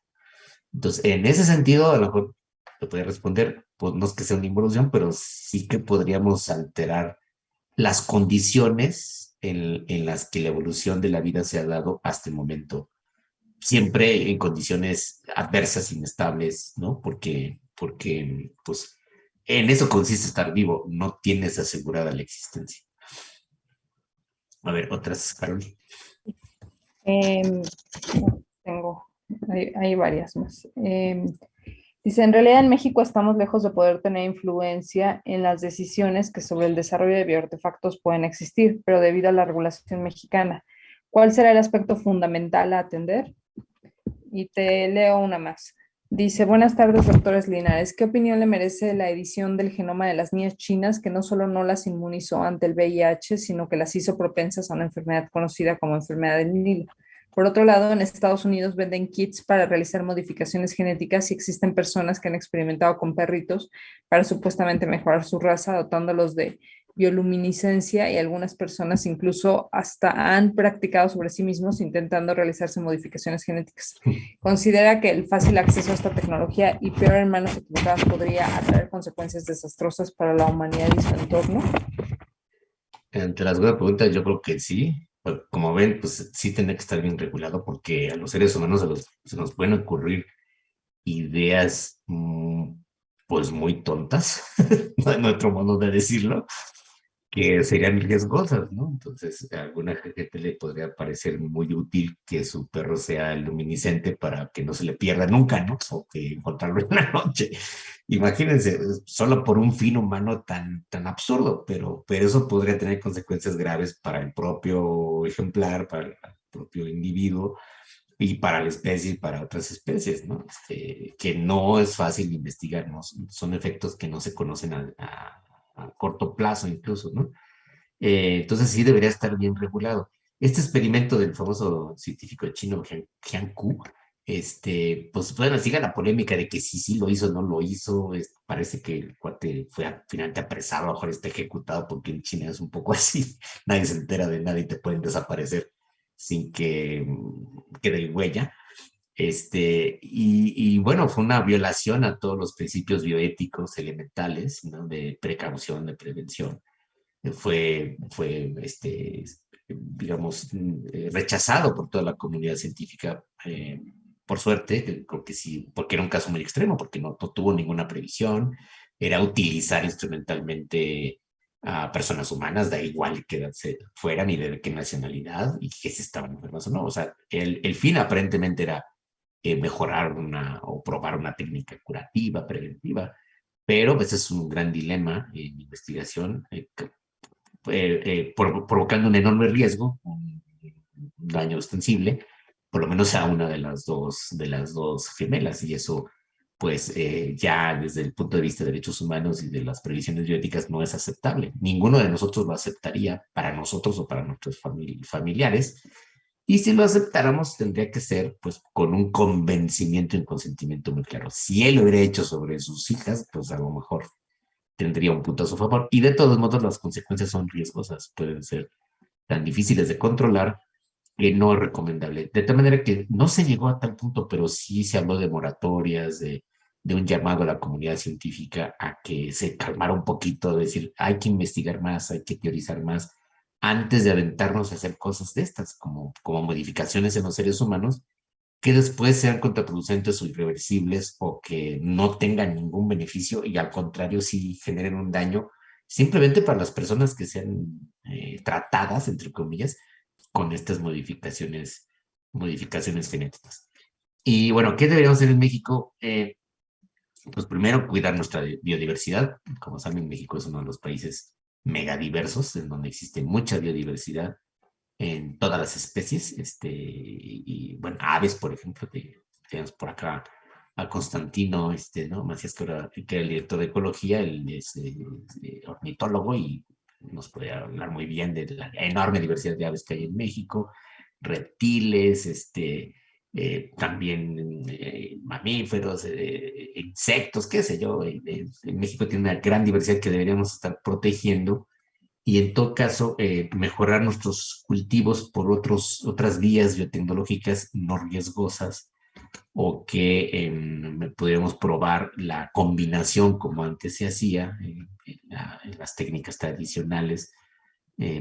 B: Entonces, en ese sentido, a lo mejor te podría responder, pues no es que sea una involución, pero sí que podríamos alterar las condiciones en las que la evolución de la vida se ha dado hasta el momento, siempre en condiciones adversas, inestables, ¿no? Porque pues, en eso consiste estar vivo, no tienes asegurada la existencia. A ver, otras, Carol.
A: Em, tengo, hay varias más. Dice, en realidad en México estamos lejos de poder tener influencia en las decisiones que sobre el desarrollo de bioartefactos pueden existir, pero debido a la regulación mexicana, ¿cuál será el aspecto fundamental a atender? Y te leo una más. Dice, buenas tardes, doctores Linares. ¿Qué opinión le merece la edición del genoma de las niñas chinas que no solo no las inmunizó ante el VIH, sino que las hizo propensas a una enfermedad conocida como enfermedad del Nilo? Por otro lado, en Estados Unidos venden kits para realizar modificaciones genéticas y existen personas que han experimentado con perritos para supuestamente mejorar su raza, dotándolos de bioluminiscencia, y algunas personas incluso hasta han practicado sobre sí mismos intentando realizarse modificaciones genéticas. Considera que el fácil acceso a esta tecnología y peor en manos equivocadas podría atraer consecuencias desastrosas para la humanidad y su entorno.
B: Ante la segunda pregunta, yo creo que sí. Como ven, pues sí tiene que estar bien regulado porque a los seres humanos se nos pueden ocurrir ideas pues muy tontas, no hay otro modo de decirlo, que serían riesgosas, ¿no? Entonces, a alguna gente le podría parecer muy útil que su perro sea luminiscente para que no se le pierda nunca, ¿no? O que encontrarlo en la noche. Imagínense, solo por un fin humano tan absurdo, pero eso podría tener consecuencias graves para el propio ejemplar, para el propio individuo y para la especie y para otras especies, ¿no? Que no es fácil investigar, ¿no? Son efectos que no se conocen a corto plazo incluso, ¿no? Entonces sí debería estar bien regulado. Este experimento del famoso científico chino Jiang Ku, pues bueno, sigue la polémica de que sí lo hizo o no lo hizo. Parece que el cuate fue finalmente apresado, a lo mejor está ejecutado porque en China es un poco así, nadie se entera de nada y te pueden desaparecer sin que quede huella. Y bueno, fue una violación a todos los principios bioéticos elementales, ¿no? De precaución, de prevención. Fue digamos, rechazado por toda la comunidad científica. Por suerte, creo que sí, porque era un caso muy extremo, porque no tuvo ninguna previsión, era utilizar instrumentalmente a personas humanas, da igual que fueran y de qué nacionalidad y que se estaban enfermas o no. O sea, el fin aparentemente era mejorar o probar una técnica curativa, preventiva, pero pues es un gran dilema en investigación, provocando un enorme riesgo, un daño ostensible, por lo menos a una de las dos gemelas, y eso pues ya desde el punto de vista de derechos humanos y de las previsiones bioéticas no es aceptable. Ninguno de nosotros lo aceptaría para nosotros o para nuestros familiares, y si lo aceptáramos tendría que ser pues con un convencimiento y un consentimiento muy claro. Si él lo hubiera hecho sobre sus hijas, pues a lo mejor tendría un punto a su favor. Y de todos modos, las consecuencias son riesgosas, pueden ser tan difíciles de controlar que no es recomendable. De tal manera que no se llegó a tal punto, pero sí se habló de moratorias, de un llamado a la comunidad científica a que se calmara un poquito, de decir, hay que investigar más, hay que teorizar más, antes de aventarnos a hacer cosas de estas, como modificaciones en los seres humanos, que después sean contraproducentes o irreversibles o que no tengan ningún beneficio y al contrario sí generen un daño simplemente para las personas que sean tratadas, entre comillas, con estas modificaciones genéticas. Y bueno, ¿qué deberíamos hacer en México? Pues primero, cuidar nuestra biodiversidad. Como saben, México es uno de los países megadiversos, en donde existe mucha biodiversidad en todas las especies, bueno, aves, por ejemplo, tenemos por acá a Constantino, ¿no? Macías, que era el director de ecología, él es ornitólogo y nos puede hablar muy bien de la enorme diversidad de aves que hay en México, reptiles, también mamíferos, insectos, qué sé yo. En México tiene una gran diversidad que deberíamos estar protegiendo y en todo caso mejorar nuestros cultivos por otras vías biotecnológicas no riesgosas o que pudiéramos probar la combinación como antes se hacía en las técnicas tradicionales,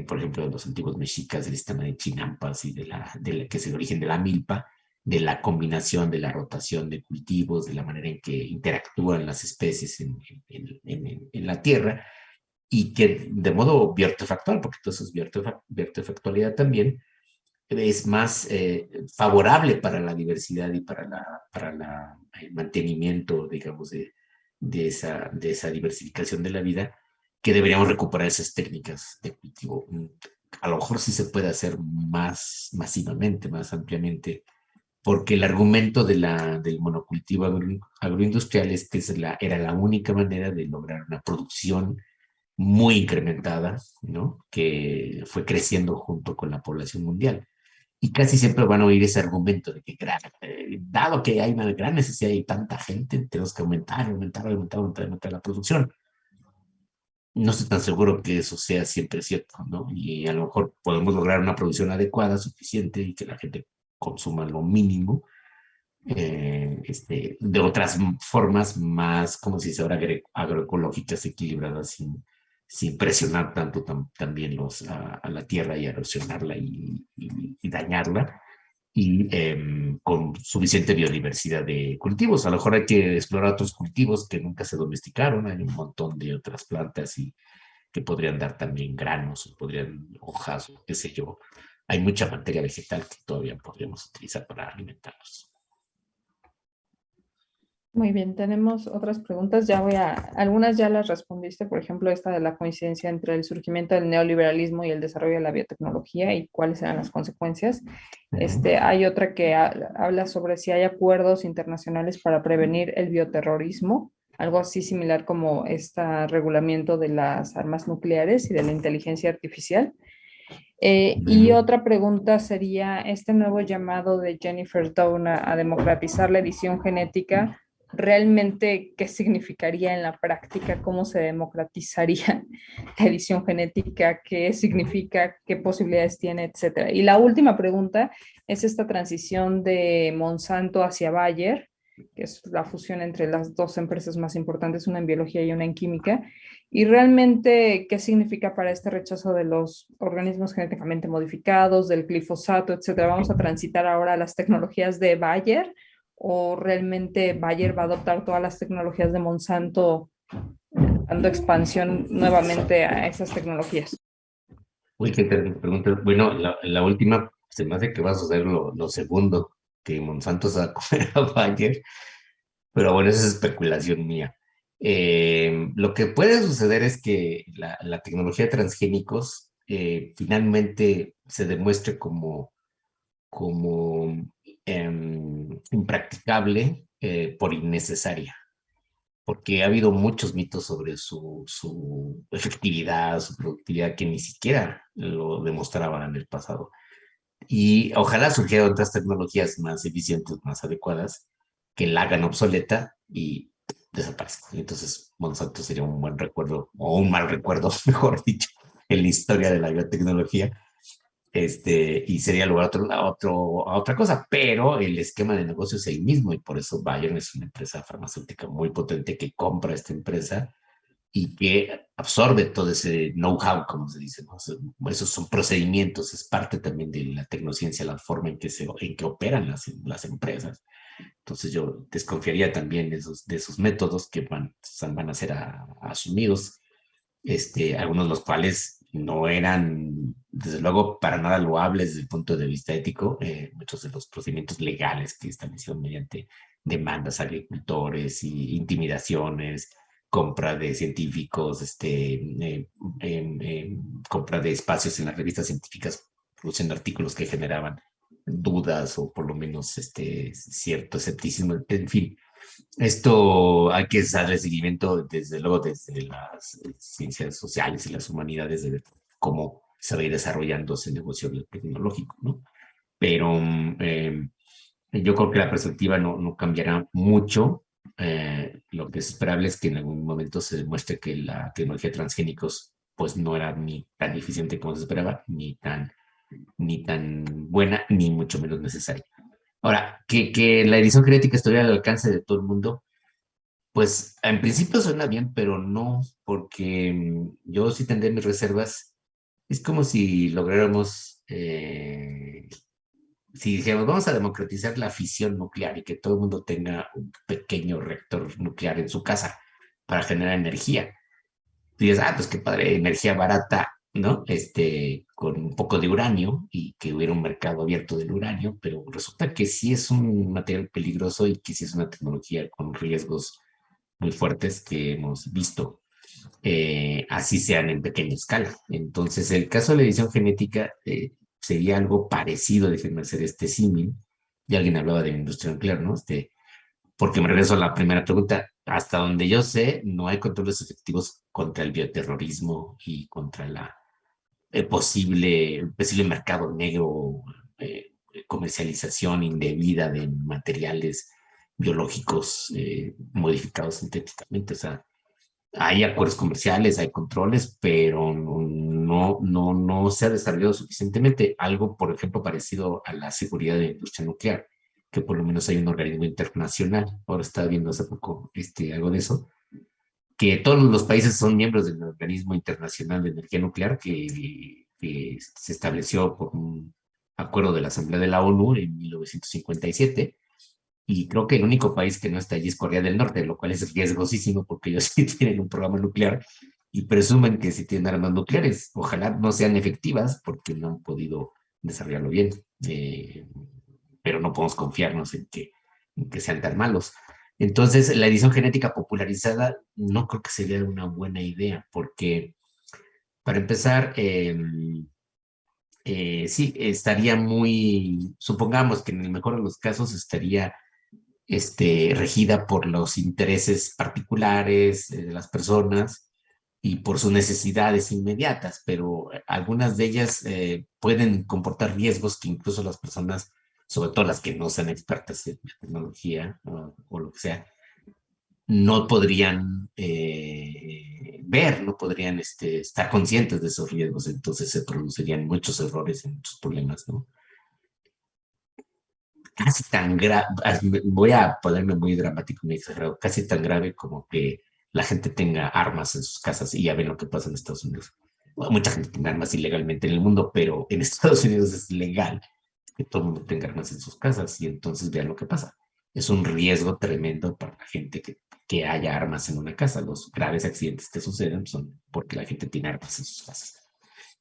B: por ejemplo, de los antiguos mexicas, del sistema de chinampas y que es el origen de la milpa, de la combinación, de la rotación de cultivos, de la manera en que interactúan las especies en la tierra, y que de modo bioartefactual, porque todo eso es bioartefactualidad también, es más favorable para la diversidad y para el mantenimiento, digamos, de esa diversificación de la vida, que deberíamos recuperar esas técnicas de cultivo. A lo mejor sí se puede hacer más masivamente, más ampliamente, porque el argumento del monocultivo agroindustrial es que era la única manera de lograr una producción muy incrementada, ¿no? Que fue creciendo junto con la población mundial. Y casi siempre van a oír ese argumento de que, dado que hay una gran necesidad y tanta gente, tenemos que aumentar la producción. No estoy tan seguro que eso sea siempre cierto, ¿no? Y a lo mejor podemos lograr una producción adecuada, suficiente, y que la gente consuma lo mínimo, de otras formas más, como si se ahora, agroecológicas, equilibradas, sin presionar tanto también a la tierra y erosionarla y dañarla, y con suficiente biodiversidad de cultivos. A lo mejor hay que explorar otros cultivos que nunca se domesticaron, hay un montón de otras plantas que podrían dar también granos, o podrían hojas, o qué sé yo. Hay mucha materia vegetal que todavía podríamos utilizar para alimentarnos.
A: Muy bien, tenemos otras preguntas. Algunas ya las respondiste, por ejemplo, esta de la coincidencia entre el surgimiento del neoliberalismo y el desarrollo de la biotecnología y cuáles eran las consecuencias. Hay otra que habla sobre si hay acuerdos internacionales para prevenir el bioterrorismo, algo así similar como este regulamiento de las armas nucleares y de la inteligencia artificial. Y otra pregunta sería, este nuevo llamado de Jennifer Doudna a democratizar la edición genética, ¿realmente qué significaría en la práctica? ¿Cómo se democratizaría la edición genética? ¿Qué significa? ¿Qué posibilidades tiene? Etcétera. Y la última pregunta es esta transición de Monsanto hacia Bayer, que es la fusión entre las dos empresas más importantes, una en biología y una en química. Y realmente, ¿qué significa para este rechazo de los organismos genéticamente modificados, del glifosato, etcétera? ¿Vamos a transitar ahora a las tecnologías de Bayer o realmente Bayer va a adoptar todas las tecnologías de Monsanto, dando expansión nuevamente a esas tecnologías?
B: Uy, qué interesante pregunta. Bueno, la última, se me hace que va a suceder lo segundo, que Monsanto se va a comer a Bayer, pero bueno, esa es especulación mía. Lo que puede suceder es que la tecnología de transgénicos finalmente se demuestre como impracticable por innecesaria, porque ha habido muchos mitos sobre su efectividad, su productividad, que ni siquiera lo demostraban en el pasado. Y ojalá surgieran otras tecnologías más eficientes, más adecuadas, que la hagan obsoleta y desaparezca. Entonces, Monsanto sería un buen recuerdo, o un mal recuerdo, mejor dicho, en la historia de la biotecnología, y sería lugar a otra cosa, pero el esquema de negocio es el mismo, y por eso Bayern es una empresa farmacéutica muy potente que compra esta empresa y que absorbe todo ese know-how, como se dice, ¿no? O sea, esos son procedimientos, es parte también de la tecnociencia, la forma en que operan las empresas. Entonces yo desconfiaría también de esos métodos que van a ser asumidos, algunos de los cuales no eran, desde luego, para nada loables desde el punto de vista ético. Muchos de los procedimientos legales que establecieron mediante demandas a agricultores y intimidaciones, compra de científicos, compra de espacios en las revistas científicas, produciendo artículos que generaban dudas o por lo menos cierto escepticismo, en fin. Esto hay que darle seguimiento, desde luego, desde las ciencias sociales y las humanidades, de ver cómo se va a ir desarrollando ese negocio tecnológico, ¿no? Pero yo creo que la perspectiva no cambiará mucho. Lo que es esperable es que en algún momento se demuestre que la tecnología de transgénicos pues no era ni tan eficiente como se esperaba, ni tan buena, ni mucho menos necesaria. Ahora, que la edición genética estuviera al alcance de todo el mundo, pues en principio suena bien, pero no, porque yo sí tendré mis reservas. Es como si lográramos, si dijéramos, vamos a democratizar la fisión nuclear y que todo el mundo tenga un pequeño reactor nuclear en su casa para generar energía. Y dices, pues qué padre, energía barata, ¿no? Con un poco de uranio y que hubiera un mercado abierto del uranio, pero resulta que sí es un material peligroso y que sí es una tecnología con riesgos muy fuertes que hemos visto, así sean en pequeña escala. Entonces, el caso de la edición genética sería algo parecido, déjenme hacer este símil. Y alguien hablaba de la industria nuclear, ¿no? Porque me regreso a la primera pregunta. Hasta donde yo sé, no hay controles efectivos contra el bioterrorismo y contra la posible mercado negro, comercialización indebida de materiales biológicos modificados sintéticamente. O sea, hay acuerdos comerciales, hay controles, pero no se ha desarrollado suficientemente. Algo, por ejemplo, parecido a la seguridad de la industria nuclear, que por lo menos hay un organismo internacional. Ahora estaba viendo hace poco algo de eso, que todos los países son miembros del organismo internacional de energía nuclear que se estableció por un acuerdo de la Asamblea de la ONU en 1957, y creo que el único país que no está allí es Corea del Norte, lo cual es riesgosísimo porque ellos sí tienen un programa nuclear y presumen que sí tienen armas nucleares. Ojalá no sean efectivas porque no han podido desarrollarlo bien, pero no podemos confiarnos en que sean tan malos. Entonces, la edición genética popularizada no creo que sería una buena idea porque, para empezar, sí, estaría muy, supongamos que en el mejor de los casos estaría regida por los intereses particulares de las personas y por sus necesidades inmediatas, pero algunas de ellas pueden comportar riesgos que incluso las personas, sobre todo las que no sean expertas en tecnología o lo que sea, no podrían ver, no podrían estar conscientes de esos riesgos, entonces se producirían muchos errores y muchos problemas, ¿no? Casi tan grave, voy a ponerme muy dramático y muy exagerado, casi tan grave como que la gente tenga armas en sus casas, y ya ven lo que pasa en Estados Unidos. Bueno, mucha gente tiene armas ilegalmente en el mundo, pero en Estados Unidos es legal que todo el mundo tenga armas en sus casas, y entonces vean lo que pasa. Es un riesgo tremendo para la gente que haya armas en una casa. Los graves accidentes que suceden son porque la gente tiene armas en sus casas.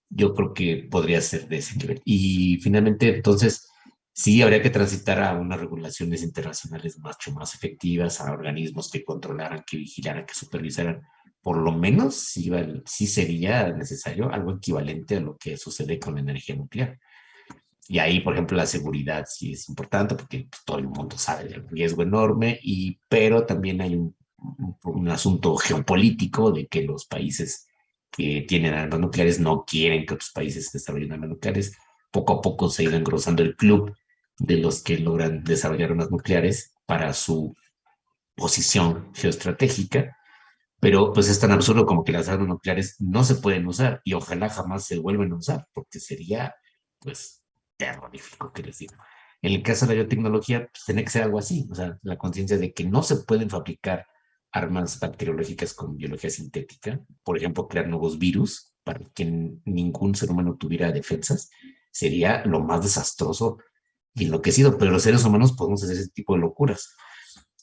B: Yo creo que podría ser de ese nivel. Y finalmente, entonces, sí habría que transitar a unas regulaciones internacionales mucho más efectivas, a organismos que controlaran, que vigilaran, que supervisaran. Por lo menos sí sería necesario algo equivalente a lo que sucede con la energía nuclear. Y ahí, por ejemplo, la seguridad sí es importante porque pues, todo el mundo sabe del riesgo enorme, pero también hay un asunto geopolítico de que los países que tienen armas nucleares no quieren que otros países desarrollen armas nucleares. Poco a poco se ha ido engrosando el club de los que logran desarrollar armas nucleares para su posición geoestratégica, pero pues es tan absurdo como que las armas nucleares no se pueden usar y ojalá jamás se vuelvan a usar, porque sería, pues, terrorífico, que les digo. En el caso de la biotecnología, pues tiene que ser algo así, o sea, la conciencia de que no se pueden fabricar armas bacteriológicas con biología sintética, por ejemplo, crear nuevos virus para que ningún ser humano tuviera defensas, sería lo más desastroso y enloquecido, pero los seres humanos podemos hacer ese tipo de locuras.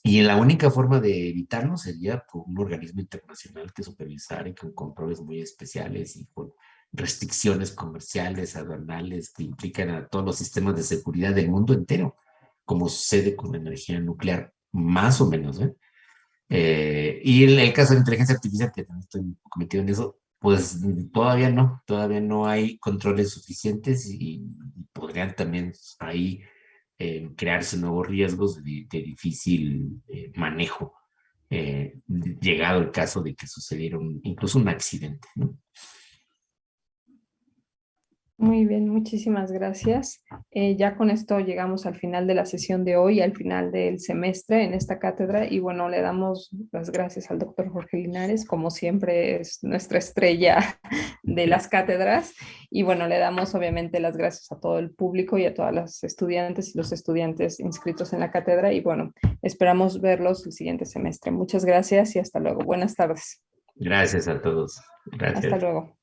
B: Y la única forma de evitarlo sería por un organismo internacional que supervisara y con controles muy especiales y con restricciones comerciales, aduanales, que implican a todos los sistemas de seguridad del mundo entero, como sucede con la energía nuclear, más o menos, ¿eh? Y en el caso de la inteligencia artificial, que también estoy cometido en eso, pues todavía no hay controles suficientes y podrían también ahí crearse nuevos riesgos de difícil manejo, llegado el caso de que sucediera incluso un accidente, ¿no?
A: Muy bien, muchísimas gracias. Ya con esto llegamos al final de la sesión de hoy, al final del semestre en esta cátedra y bueno, le damos las gracias al doctor Jorge Linares, como siempre es nuestra estrella de las cátedras y bueno, le damos obviamente las gracias a todo el público y a todas las estudiantes y los estudiantes inscritos en la cátedra y bueno, esperamos verlos el siguiente semestre. Muchas gracias y hasta luego. Buenas tardes.
B: Gracias a todos.
A: Hasta
B: Gracias.
A: luego.